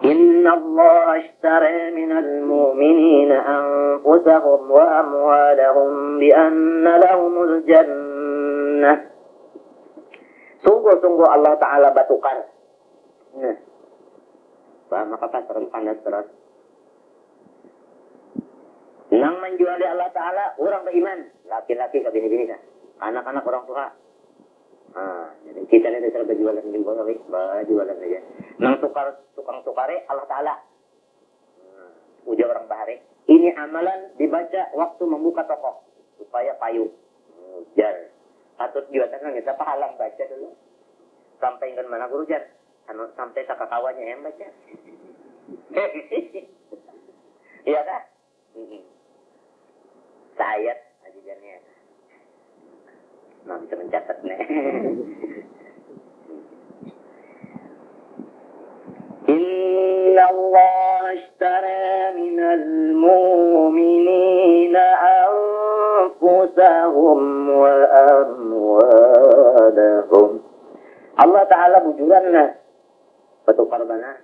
إن الله اشترى من المؤمنين أنفسهم وأموالهم بأن لهم الجنة. Sungguh-sungguh Allah Ta'ala batukar. Nah, maka pasaran panas terus. Nang menjual di Allah Ta'ala, orang beriman. Laki-laki ke bini-bini kan. Anak-anak orang tua. Jadi kita ini dasar berjualan di bawah, berjualan aja. Nang tukang tukare Allah Ta'ala. Ujar orang bahari. Ini amalan dibaca waktu membuka toko. Supaya payung. Ujar. Patut jualan kita pahalang baca dulu. Sampai ingin mana guru jar. Sampai kakakawanya yang baca. Iya kan? Sayat ajiannya. Nah, bisa mencatat nih. Inna Allah ashtara minal mu'minina anfusahum wa amwalahum. Allah Ta'ala bujuran lah. Bertukar mana?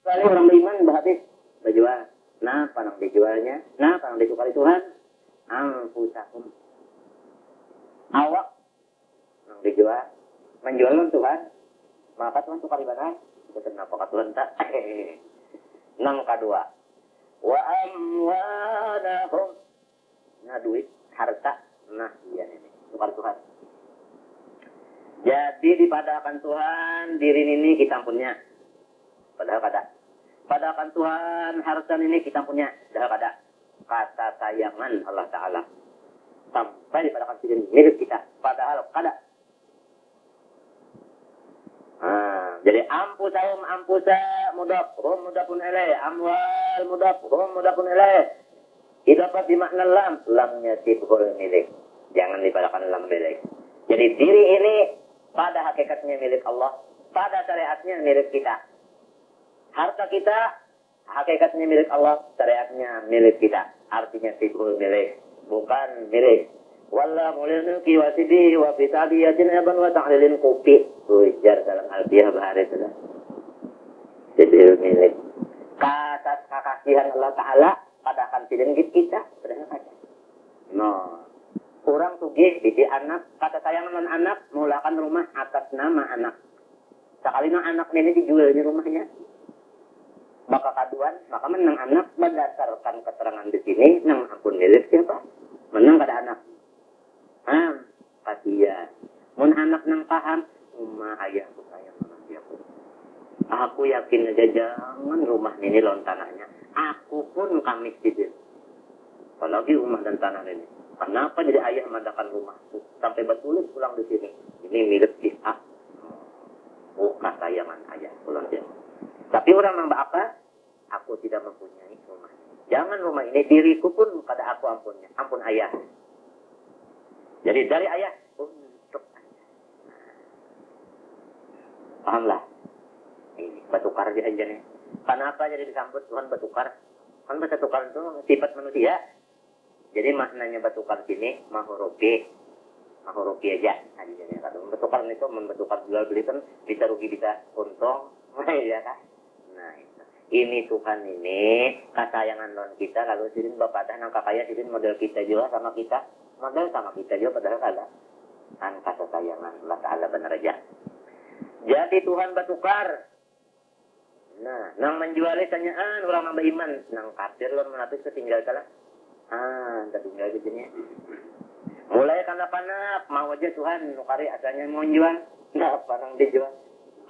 Kali orang beriman berhabis berjual. Nah, panang dijualnya. Nah, panang ditukari Tuhan. Anfusahum. Awak yang dijual. Menjual Tuhan. Maka Tuhan tukar ibadah. Kenapa Tuhan tak? Nang kedua. Wa amwalahum. Nah, duit, harta. Nah, iya ini. Tukar Tuhan. Jadi dipadahkan Tuhan, diri ini kita punya. Padahal kada. Padahkan Tuhan, harta ini kita punya. Padahal kada. Kata sayangan Allah Ta'ala. Sampai dipadahkan diri milik kita. Padahal kada. Jadi ampusahum ampusa mudaf. Rum mudafun ilaih. Amwal mudaf. Rum mudafun ilaih. Dapat dimakna lam. Lamnya tibhul milik. Jangan dipadahkan lam milik. Jadi diri ini pada hakikatnya milik Allah, pada syariatnya milik kita. Harta kita hakikatnya milik Allah, syariatnya milik kita. Artinya tibul milik, bukan milik. Wallahu mulki wa sidi wa fitabiyatin aban wa ta'lilin kupi. Ujar dalam Alfiyah Bahari itu. Tibul milik. Kata kekasihan Allah Ta'ala pada kantilin kita. No. Orang sugih di anak, kata sayangan anak, mulakan rumah atas nama anak. Sekali anak ini dijual di rumahnya. Maka kaduan, maka menang anak berdasarkan keterangan di sini, nang akun milik siapa? Menang pada anak. Kasihan. Mun anak nang paham, rumah ayahku sayang ayahku. Aku yakin aja jangan rumah ini lon tanahnya. Aku pun kami sidin. Apalagi rumah dan tanah ini. Kenapa jadi ayah mengadakan rumahku? Sampai bertulis pulang di sini. Ini milik si A. Bukan sayangan ayah pulang dia. Tapi orang nambah apa? Aku tidak mempunyai rumah. Jangan rumah ini diriku pun kada aku ampunnya. Ampun ayah. Jadi dari ayah untuk ayah. Pahamlah. Ini bertukar dia aja nih. Kenapa jadi disambut Tuhan bertukar? Kan bertukar itu sifat manusia. Jadi maknanya bertukar sini mahurupi aja. Jadi bertukar tukar itu membentukkan jual beli kan bisa rugi bisa untung, ya kan? Nah itu. Ini Tuhan ini kesayangan non kita kalau sirin bapak dan angka kaya sirin model kita juga sama kita model sama kita juga padahal ada kan kesayangan Allah Taala benar aja. Jadi Tuhan bertukar. Nah, nang menjual tanyaan orang nambah iman, nang kafir lor menapis ketinggal salah. Ketinggal begini. Mulai karena panap, mau aja Tuhan nukari asalnya mau jual, nggak panang dijual.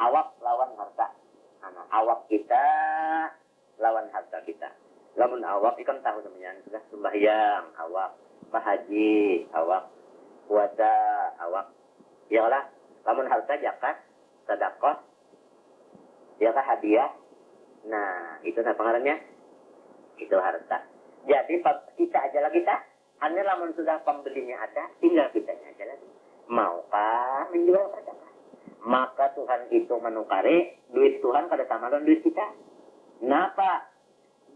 Awak lawan harta. Nah, awak kita lawan harta kita. Lamun awak ikan tahu namanya sudah sembahyang, awak bahaji, awak puasa, awak. Ya lah, lamun harta zakat, sedekah, ya kah hadiah. Nah, itu apa pengaruhnya? Itu harta. Jadi kita aja lagi tak. Hanya lamun sudah pembelinya ada, tinggal kitanya aja lagi. Maukah menjual pada? Maka Tuhan itu menukari duit Tuhan pada sama dengan duit kita. Kenapa?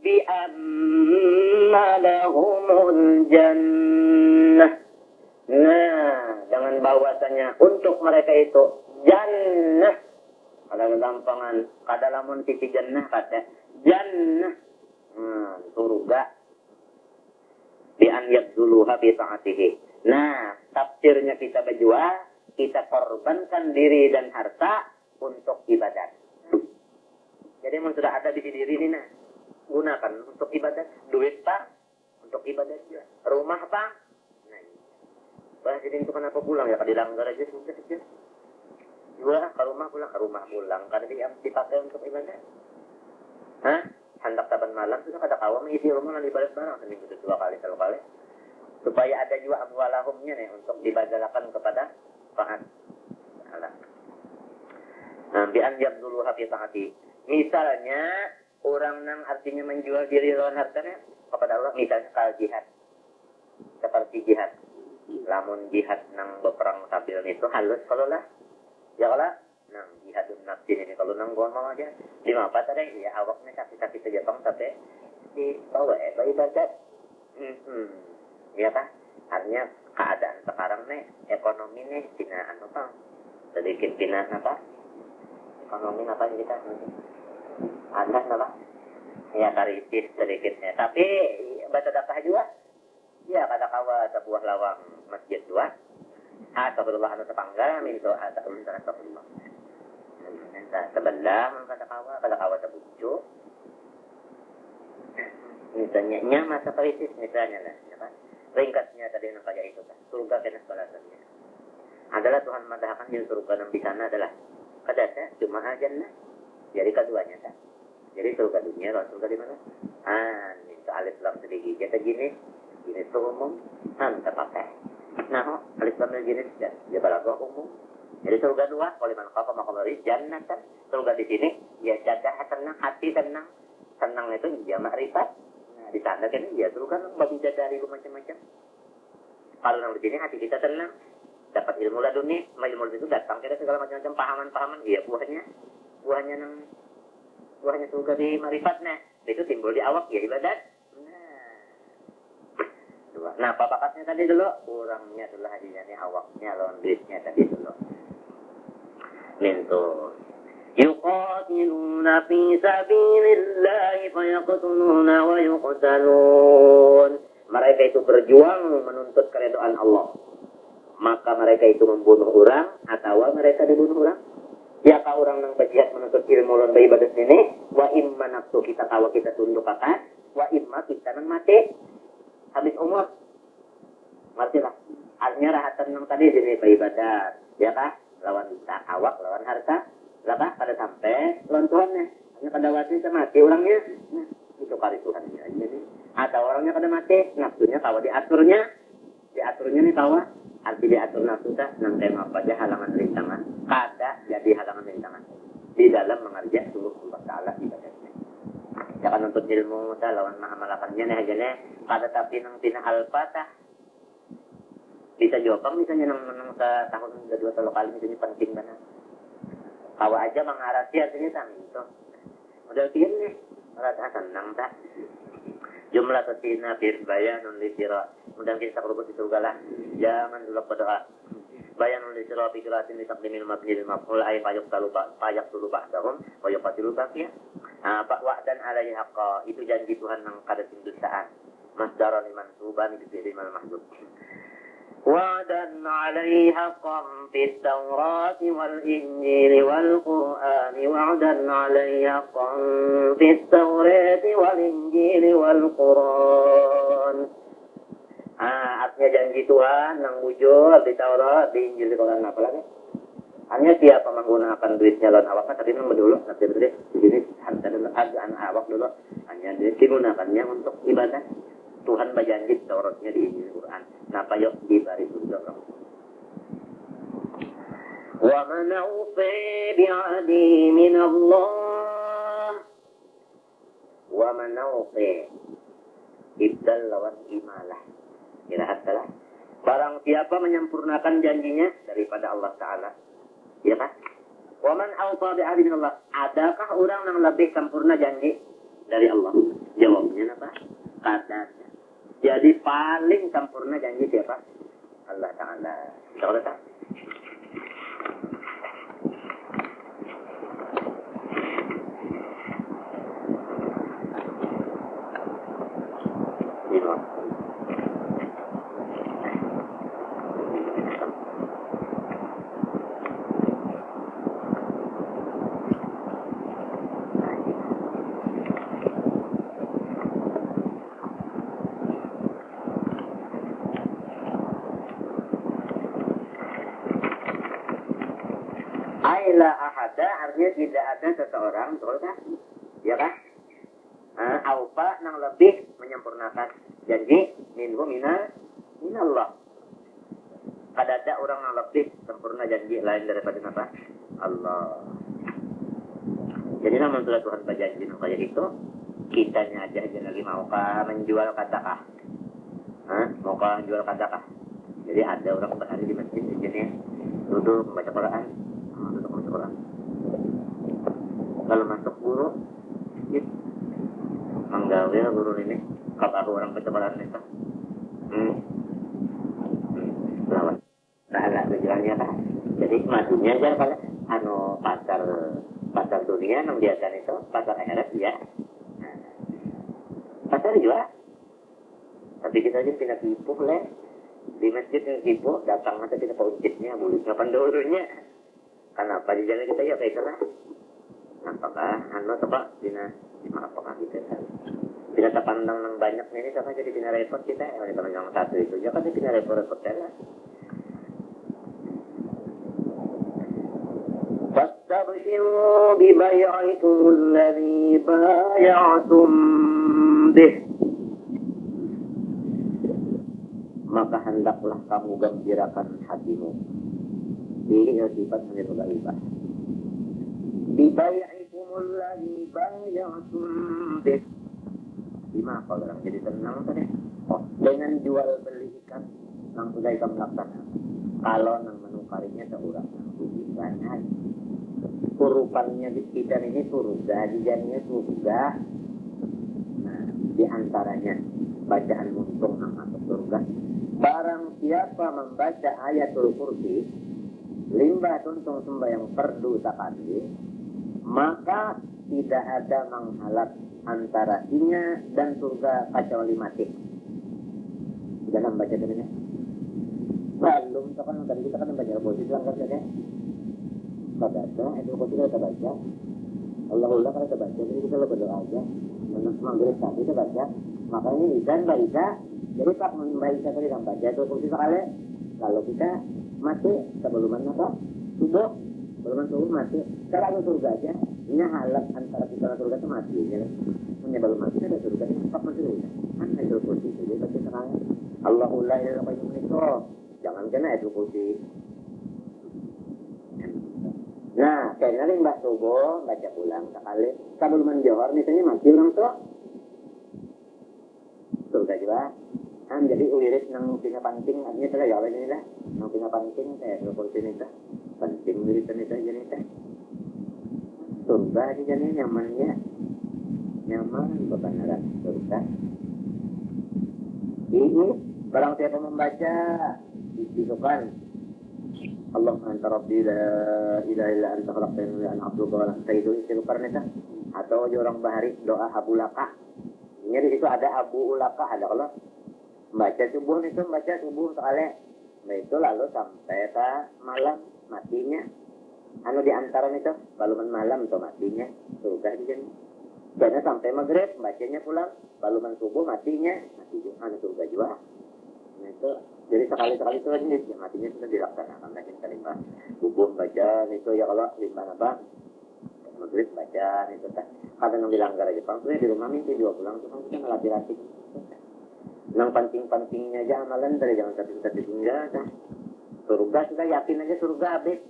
Bi'anna lahumul jannah. Nah, dengan bahwasanya untuk mereka itu jannah. Ada gampangan, kada lamun titi jannah kata jannah. Surga. Bi an yabduluha bi ta'atihi. Nah, tafsirnya kita berjual, kita korbankan diri dan harta untuk ibadat. Jadi memang sudah ada di diri ini nah. Gunakan untuk ibadat, duit Pak untuk ibadat juga. Rumah Pak. Nah, bah jadi itu kenapa pulang ya? Kadilanggar aja sedikit. Juga ke rumah pulang. Karena dipakai untuk ibadah. Hah? Hendak taban malam sudah kada kawa mengisi rumah dan ibadat barang seminggu itu 2 kali 3 kali. Supaya ada juga amwalahumnya nih untuk dibadalakan kepada taat Allah. Nah, bi'an yabdulu hafi taati. Misalnya orang nang artinya menjual diri lawan hartanya kepada Allah, misalnya kal jihad. Seperti jihad. Lamun jihad nang berperang sambil itu halus kalau lah. Ya kalau nang jihadun nafsin ini kalau nang gua mau aja 5 apa tadi ya awaknya sakit-sakit saja bang tapi di bawah ibadat. Ya kan? Artinya keadaan sekarang nih ekonomi nih Cina anu bang sedikit Cina apa? Ekonomi apa kita? Ada apa? Ya kritis sedikitnya. Tapi baca data juga. Ya kata kawa sebuah lawang masjid dua. Astagfirullah anu tepangga minto astagfirullah. Sebelah kata kawa sebucu. Misalnya masa kritis misalnya lah, ya kan? Ringkasnya tadi yang kayak itu kan. Surga kena balasannya. Adalah Tuhan mengatakan di surga yang di sana adalah kadasa cuma jannah. Jadi keduanya kan. Jadi surga dunia, surga di mana? Itu alif lam sedikit. Jadi gini itu umum, terpakai. Nah, alif lam jenis dia balago umum. Jadi surga 2, kalau man khafa maqamari jannatan. Surga di sini ya jadah tenang, hati tenang. Tenang itu dia makrifat. Nah, di sana kan ya surga bagi dari macam-macam. Kalau yang di sini hati kita tenang, dapat ilmu laduni, ilmu itu datang kita segala macam-macam pahaman-pahaman. Iya buahnya surga di makrifat. Nah, itu timbul di awak ya ibadat. Nah, apa bakatnya tadi dulu? Orangnya dulu hadiahnya nih, awaknya, lawan duitnya tadi dulu. Mintu. Yuqatiluna fi sabilillahi fayaqtuluna wa yuqtalun. Mereka itu berjuang menuntut keridhaan Allah. Maka mereka itu membunuh orang atau mereka dibunuh orang. Ya kau orang yang berjihad menuntut ilmu dan ibadat ini, wa imma nafsu kita tawa kita tunduk akan, wa imma kita nang mati. Habis umur, matilah. Artinya rahatan yang tadi jadi ibadat, ya kah? Lawan awak, lawan harta, lah kah? Pada sampai lawan Tuhannya. Hanya pada waktu itu mati orangnya, nah, itu kali Tuhannya. Jadi ada orangnya pada mati, nafsunya tawa diaturnya nih tawa. Arti diatur nafsu dah, nang tema apa aja halangan rintangan, kada jadi halangan rintangan di dalam mengerja suluh Allah Taala ibadahnya. Jangan untuk ilmu lawan mahamalakannya nih aja nih. Pada tapi nang tina al-fatah bisa jawab misalnya nang ke tahun kedua 3 kali misalnya penting banget. Kawa aja mengarati artinya tang itu. Udah pian nih, rasa senang tak. Jumlah tetina bir bayanun li sira. Mudah kita kerubut di surga lah. Jangan dulu berdoa. bayanul lisra fi qira'atin li taqdimil mabni lil maf'ul ay fayaqtulu ba'dahum wa yuqatilu baqiyah. Pak wa'dan alaihi haqqa itu janji Tuhan nang kada tindusaan. Masdar liman suban itu fi'il mahdzuf. Wa'dan alaihi haqqan fit Taurati wal Injili wal Qur'ani wa'dan alaihi haqqan fit Taurati wal Injili wal Qur'an. Artinya janji Tuhan yang muncul di Taurat, di Injil, di Quran, apa lagi? Hanya siapa menggunakan duitnya lawan awaknya, tadi nambah dulu, nanti di sini ada anak awak dulu, hanya digunakannya untuk ibadah. Tuhan berjanji Tauratnya di Injil, Quran. Napa yuk dibari surga kamu? Wa man awfi bi'ahdi min Allah. Wa man awfi ibdal lawan imalah. Kiraat salah. Barang siapa menyempurnakan janjinya daripada Allah Ta'ala. Ya kan? Wa man awfa bi'ahdi min Allah. Adakah orang yang lebih sempurna janji dari Allah? Jawabnya apa? Katanya. Jadi paling sempurna janji siapa? Allah Ta'ala. Tahu tak? La ahada artinya tidak ada seseorang, betul kan? Ya kan? Aufa yang lebih menyempurnakan janji minhu minallah. Ada orang yang lebih sempurna janji lain daripada apa? Allah. Jadi namun sudah Tuhan berjanji kayak itu, kitanya aja lagi maukah menjual katakah? Maukah menjual katakah? Jadi ada orang berhari di masjid jenis duduk membaca Quran. Kalau masuk guru menggawe guru ini kalau orang percobaan itu lawan nah tujuannya kan jadi maksudnya aja kalau pasar dunia yang biasa itu pasar akhirat ya pasar juga tapi kita aja pindah tipu le di masjid yang tipu datang nanti kita pauncitnya boleh kapan dulunya. Kenapa di jalan kita ya kayak lah? Apakah coba apakah kita tidak terpandang yang banyak ini sama jadi bina repot kita yang yang satu itu ya kan bina repot lah. Fastabshiru bi bai'ikum alladhi bay'atum bih. Maka hendaklah kamu gembirakan hatimu. Ini sifat menjadi ibah. Bibai'ikumul ladzi bay'atum bih. Gimana kalau orang jadi tenang tadi? Dengan jual beli ikan yang sudah ikan laksana. Kalau nang menukarinya seorang banyak. Hurufannya di ikan ini surga, dijadinya surga. Nah, di antaranya bacaan muntung yang masuk surga. Barang siapa membaca ayatul kursi limbah tuntung sembahyang fardu takati, maka tidak ada menghalat antara inya dan surga kecuali mati. Dalam baca ini. Belum kan tadi kita kan baca posisi langkah saja. Baca itu posisi kita baca. Allah kalau kita baca jadi kita berdoa aja. Maghrib tadi kita baca. Makanya izan baca. Jadi tak membaca tadi dalam baca itu posisi sekali. Kalau kita mati sebelum apa? Subuh, sebelum subuh mati. Kalau surga aja, ini halat antara kita dan surga itu mati. Ya. Hanya belum mati ada surga ini tetap masih surga. Kan itu kursi itu jadi baca sekarang. Allahullah ya Rabbi itu. Jangan kena itu kursi. Nah, kayaknya nih mbak subuh baca pulang sekali. Sebelum menjawab misalnya mati orang tuh. Surga juga. Kan jadi uliris nang pinga pancing artinya saya jawab ini lah nang pinga pancing saya kursi ini teh pancing ulisan itu jadi teh surga aja jadi nyaman kebenaran surga ini barang siapa membaca disukan Allahumma anta rabbi la ilaha illa anta khalaqtani wa ana abduka wa anta itu istighfar neta. Atau orang bahari doa Abu Lakah. Ini di situ ada Abu Lakah, ada kalau baca subuh soalnya. Nah itu lalu sampai ke malam matinya. Anu di antara itu baluman malam tuh matinya surga di sini. Karena sampai maghrib bacanya pulang, baluman subuh matinya mati juga anu surga juga. Nah itu jadi sekali-sekali itu aja ya, matinya sudah dilaksanakan lagi terima. Subuh baca itu ya kalau lima apa maghrib baca itu kan. Kadang dilanggar aja pangkulnya di rumah mimpi juga pulang tuh kan kita ngelatih-latih. Nang panting-pantingnya aja amalan dari jangan tapi tinggal kan. Surga sudah yakin aja surga habis.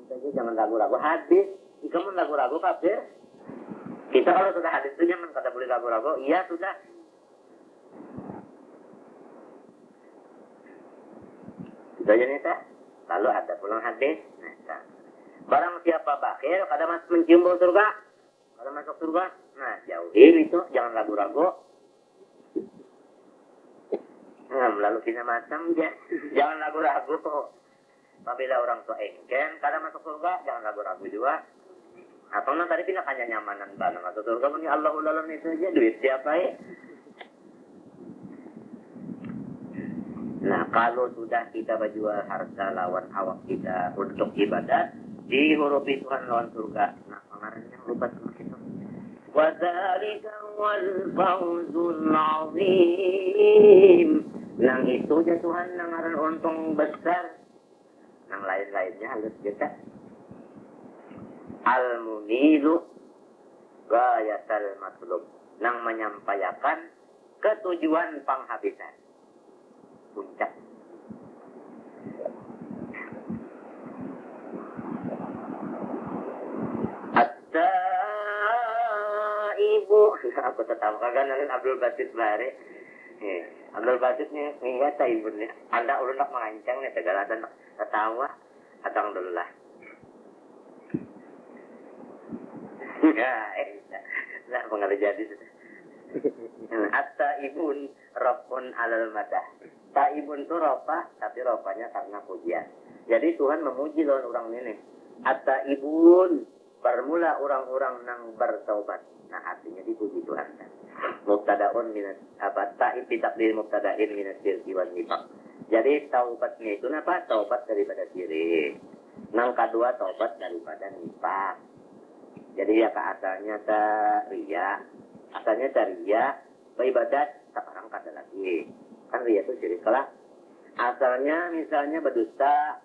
Jadi jangan ragu-ragu hadis. Jika mau ragu-ragu kafir. Kita kalau sudah hadis itu jangan kata boleh ragu-ragu. Iya sudah. Itu aja nih tak. Lalu ada pulang hadis. Nah, barang siapa bakhil kada masuk mencium bau surga. Kada masuk surga. Nah jauhin itu jangan ragu-ragu. Nah, lalu kita macam ya. Jangan ragu-ragu. Apabila orang tua engken, kadang masuk surga, jangan ragu-ragu juga. Atau nah tadi pindah hanya nyamanan banget masuk surga, ini Allahul itu aja duit siapa ya? Nah kalau sudah kita berjual harta lawan awak kita untuk ibadat, dihurupi Tuhan lawan surga. Nah pengarangnya lupa sama kita. Wadzalika wal fawzul azim. Nang itu aja Tuhan nang ngaran untung besar. Yang lain-lainnya harus kita al-munilu gayatal matlub yang menyampaikan ketujuan penghabisan puncak. Hatta ibu aku tetap kagak nalin Abdul Basit Bahari. Abdul Basit nih ingat ibu nih anda ulun nak mengancang nih segala dan ketawa atau alhamdulillah. Nah, pengaruh jadi. Hatta ibun rofun alal madah. Taibun itu ropa, tapi ropanya karena pujian. Jadi Tuhan memuji lawan orang ini. Hatta ibun bermula orang-orang nang bertaubat. Nah artinya dipuji Tuhan. Mubtadaun minat apa taib ditakdir mubtadain minat syirki wan nifaq. Jadi taubatnya itu apa? Taubat daripada syirik. Nang kedua taubat daripada nifaq. Jadi ya ke asalnya ria. Asalnya ria, beribadat sekarang kada lagi. Kan ria itu syirik lah. Asalnya misalnya berdusta,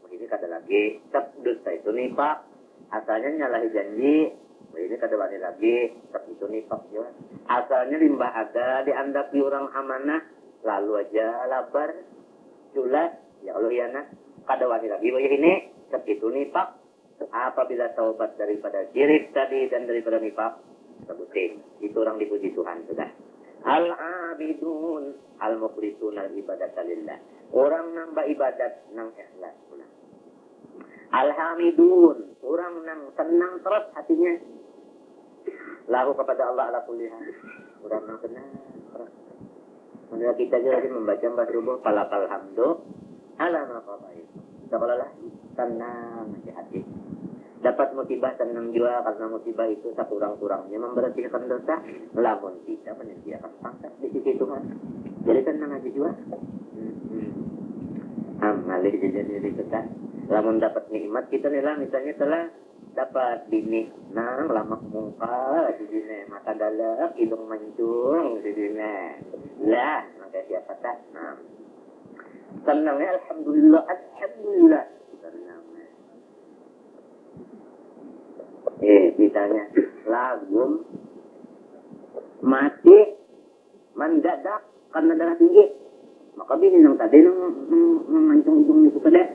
begini kada lagi. Dusta itu nifaq. Asalnya nyalahi janji, begini kada wani lagi. Tapi itu nifaq juga. Asalnya limbah ada diandapi orang amanah. Lalu aja lapar, culas, ya Allah ya nak, kada wani lagi begini, tapi itu nifaq. Apabila taubat daripada syirik tadi dan daripada nifaq, sebutin, itu orang dipuji Tuhan sudah. Al-abidun, al-mukhlisun al-ibadat lillah. Orang nambah ibadat nang ikhlas pula. Al-hamidun, orang nang senang terus hatinya. Lahu kepada Allah ala kulli hal. Orang nang senang terus. Maka kita juga lagi membaca bahasa rubuh falakal hamdu ala maqabai. Sekolah tenang hati. Dapat musibah tenang juga karena musibah itu sekurang-kurangnya membersihkan dosa. Lamun kita menyediakan pangkat di sisi Tuhan. Jadi tenang aja juga. Amalih jadi kita. Lamun dapat nikmat kita nih lah misalnya telah dapat bini nang lamak muka di sini mata dalam hidung mancung di sini lah maka siapa tak nah senangnya alhamdulillah senangnya ditanya lagum mati mendadak karena darah tinggi maka bini nang tadi nang mancung hidung itu kada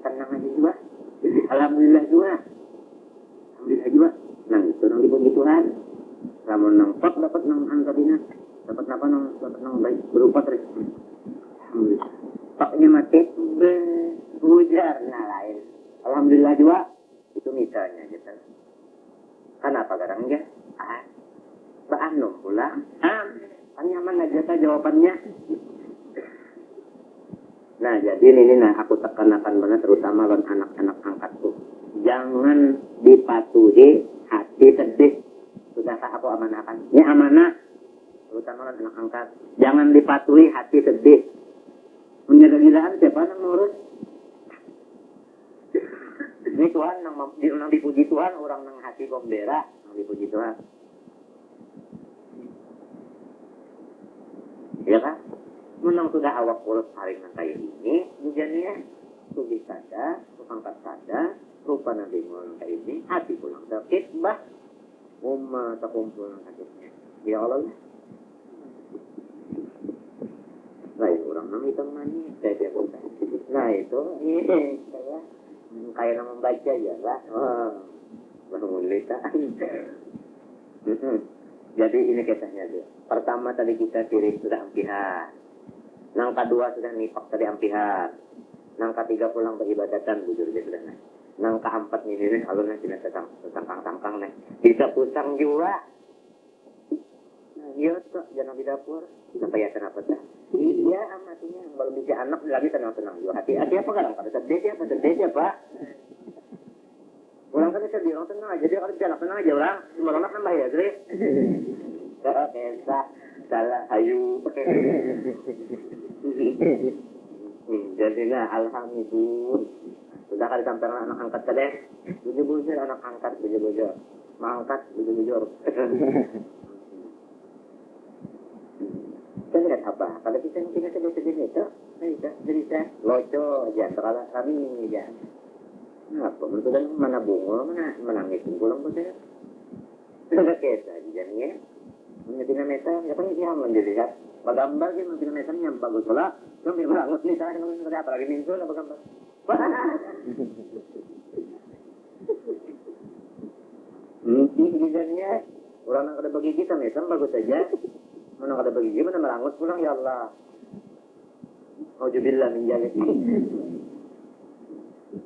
senang aja juga alhamdulillah juga juga, nang itu nang dipuji Tuhan. Namun nang pak dapat nang angkabina, dapat apa nang baik berupa terus. Alhamdulillah. Paknya mati, hujar nah lain. Alhamdulillah juga. Itu misalnya gitu. Kenapa garang dia? Baanum pula. Nyaman aja ta jawabannya. Nah, jadi ini nah aku tekankan banget terutama lawan anak-anak angkatku. Jangan dipatuhi hati sedih. Sudahkah aku amanahkan? Ini amanah terutama lawan anak angkat. Jangan dipatuhi hati sedih. Menyedih-sedihan siapa yang ngurus? Ini Tuhan nang dipuji Tuhan, orang nang hati gembira, nang dipuji Tuhan. Ya kan? Menang sudah awak polos haring kayak ini, hujannya tulis saja, angkat saja, rupa nanti mulai kayak ini, hati pulang sakit, bah, tak kumpul sakitnya. Ya Allah, nah itu orang nang hitam manis, saya dia bukan. Nah itu, saya kayak nama membaca ya lah, mengulitan. Jadi ini kisahnya dia. Pertama tadi kita sirik sudah ampihan. Nang kedua sudah nipak tadi ampihan. Nang ketiga pulang beribadatan bujur dia sudah naik. Nang keempat ini alurnya tidak sangkang nih. Bisa pusang juga. Nah, iya tuh jangan di dapur. Sampai ya kenapa dah? Iya amatinya baru bisa anak lagi tenang-tenang juga. Hati apa kadang pada sedih siapa? Orang kan sedih orang tenang aja dia kalau jalan tenang aja orang. Semua orang nambah ya, Dre. Biasa salah ayu. Jadi nah alhamdulillah sudah kali sampai anak angkat tadi bujur anak angkat bujur mangkat bujur kita lihat apa kalau kita sedih itu bisa loco aja kalau kami aja apa menurut mana bunga mana menangis pulang betul sudah kita jadinya menjadi meta ya kan dia mendilihat bagambar dia menjadi metanya bagus pula kami bangun nih saya dengan apa lagi minggu apa gambar jadinya orang yang ada bagi kita meta bagus saja mana ada bagi dia mana merangut pulang ya Allah auzubillah min dzalik.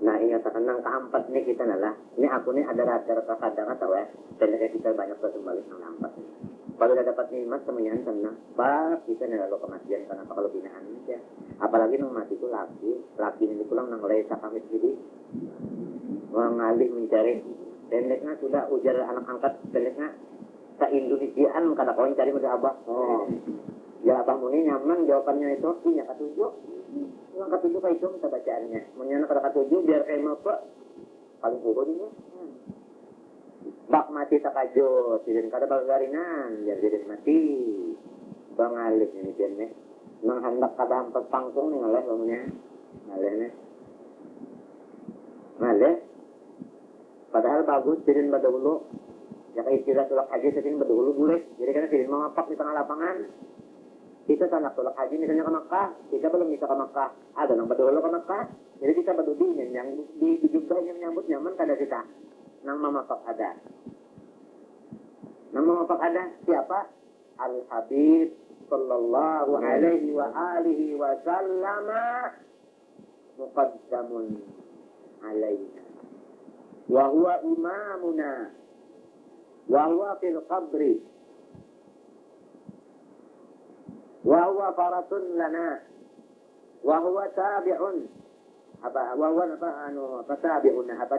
Nah ingat tenang keempat nih kita nalah ini aku nih ada rata-rata kadang atau ya dan kita banyak berbalik nang keempat ini. Kalau udah dapat nikmat semuanya tenang, bab kita nih lalu kematian karena kalau binaan aja. Apalagi nang mati itu laki ini pulang nang lesa kami sendiri mengalih mencari. Pendeknya sudah ujar anak angkat pendeknya ke Indonesiaan kada kawan cari muda abah. Oh, ya abah muni nyaman jawabannya itu punya ketujuh. Yang ketujuh kayak itu kita bacaannya. Menyana kada ketujuh biar kayak apa? Paling pokoknya. Bak mati takajo, tidak kada bagarinan, jadi mati. Bangalih ini jenne. Nang hendak kada hampas pangkung nih ngaleh bangnya. Ngaleh nih. Ngaleh. Padahal bagus sidin badahulu. Ya kayak istilah tulak haji sidin badahulu boleh. Jadi karena sidin memapak di tengah lapangan. Kita tanah tulak haji misalnya ke Makkah, kita belum bisa ke Makkah. Ada nang badahulu ke Makkah. Jadi kita badudin yang di juga yang menyambut nyaman kada kita. Nang memapak ada. Nang memapak ada siapa? Al-Habib sallallahu alaihi wa alihi wa sallama muqaddamun alaina. Wa huwa imamuna. Wa huwa fil qabri. Wa huwa faratun lana. Wa huwa tabi'un. Apa wawan apa tabi'un apa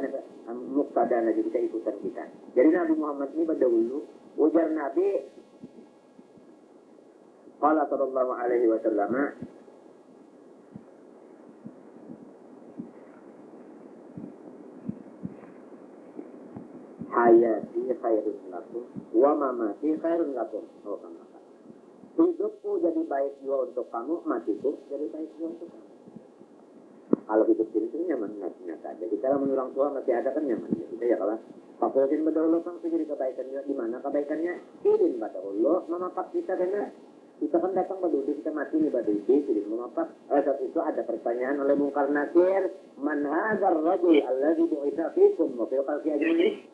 muqtada jadi kita ikutan kita. Jadi Nabi Muhammad ini berdahulu ujar Nabi qala sallallahu alaihi wasallam hayati khairun lakum wa mamati khairun lakum. Oh, hidupku jadi baik juga untuk kamu, matiku jadi baik juga untuk kamu. Kalau hidup diri itu nyaman nyata. Jadi kalau menurut orang tua masih ada kan nyaman. Kita ya kalau pakulin pada Allah kan jadi kebaikannya di mana kebaikannya? Irin pada Allah memapak kita karena kita kan datang berdua kita mati nih berdua jadi memapak. Saat itu ada pertanyaan oleh Munkar Nakir, man hadzal rajul alladzi bu'itsa fikum wa fil qalbi ajrin.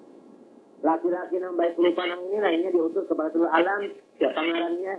Laki-laki yang baik lupa nang ini lainnya diutus kepada seluruh alam. Siapa ngarannya?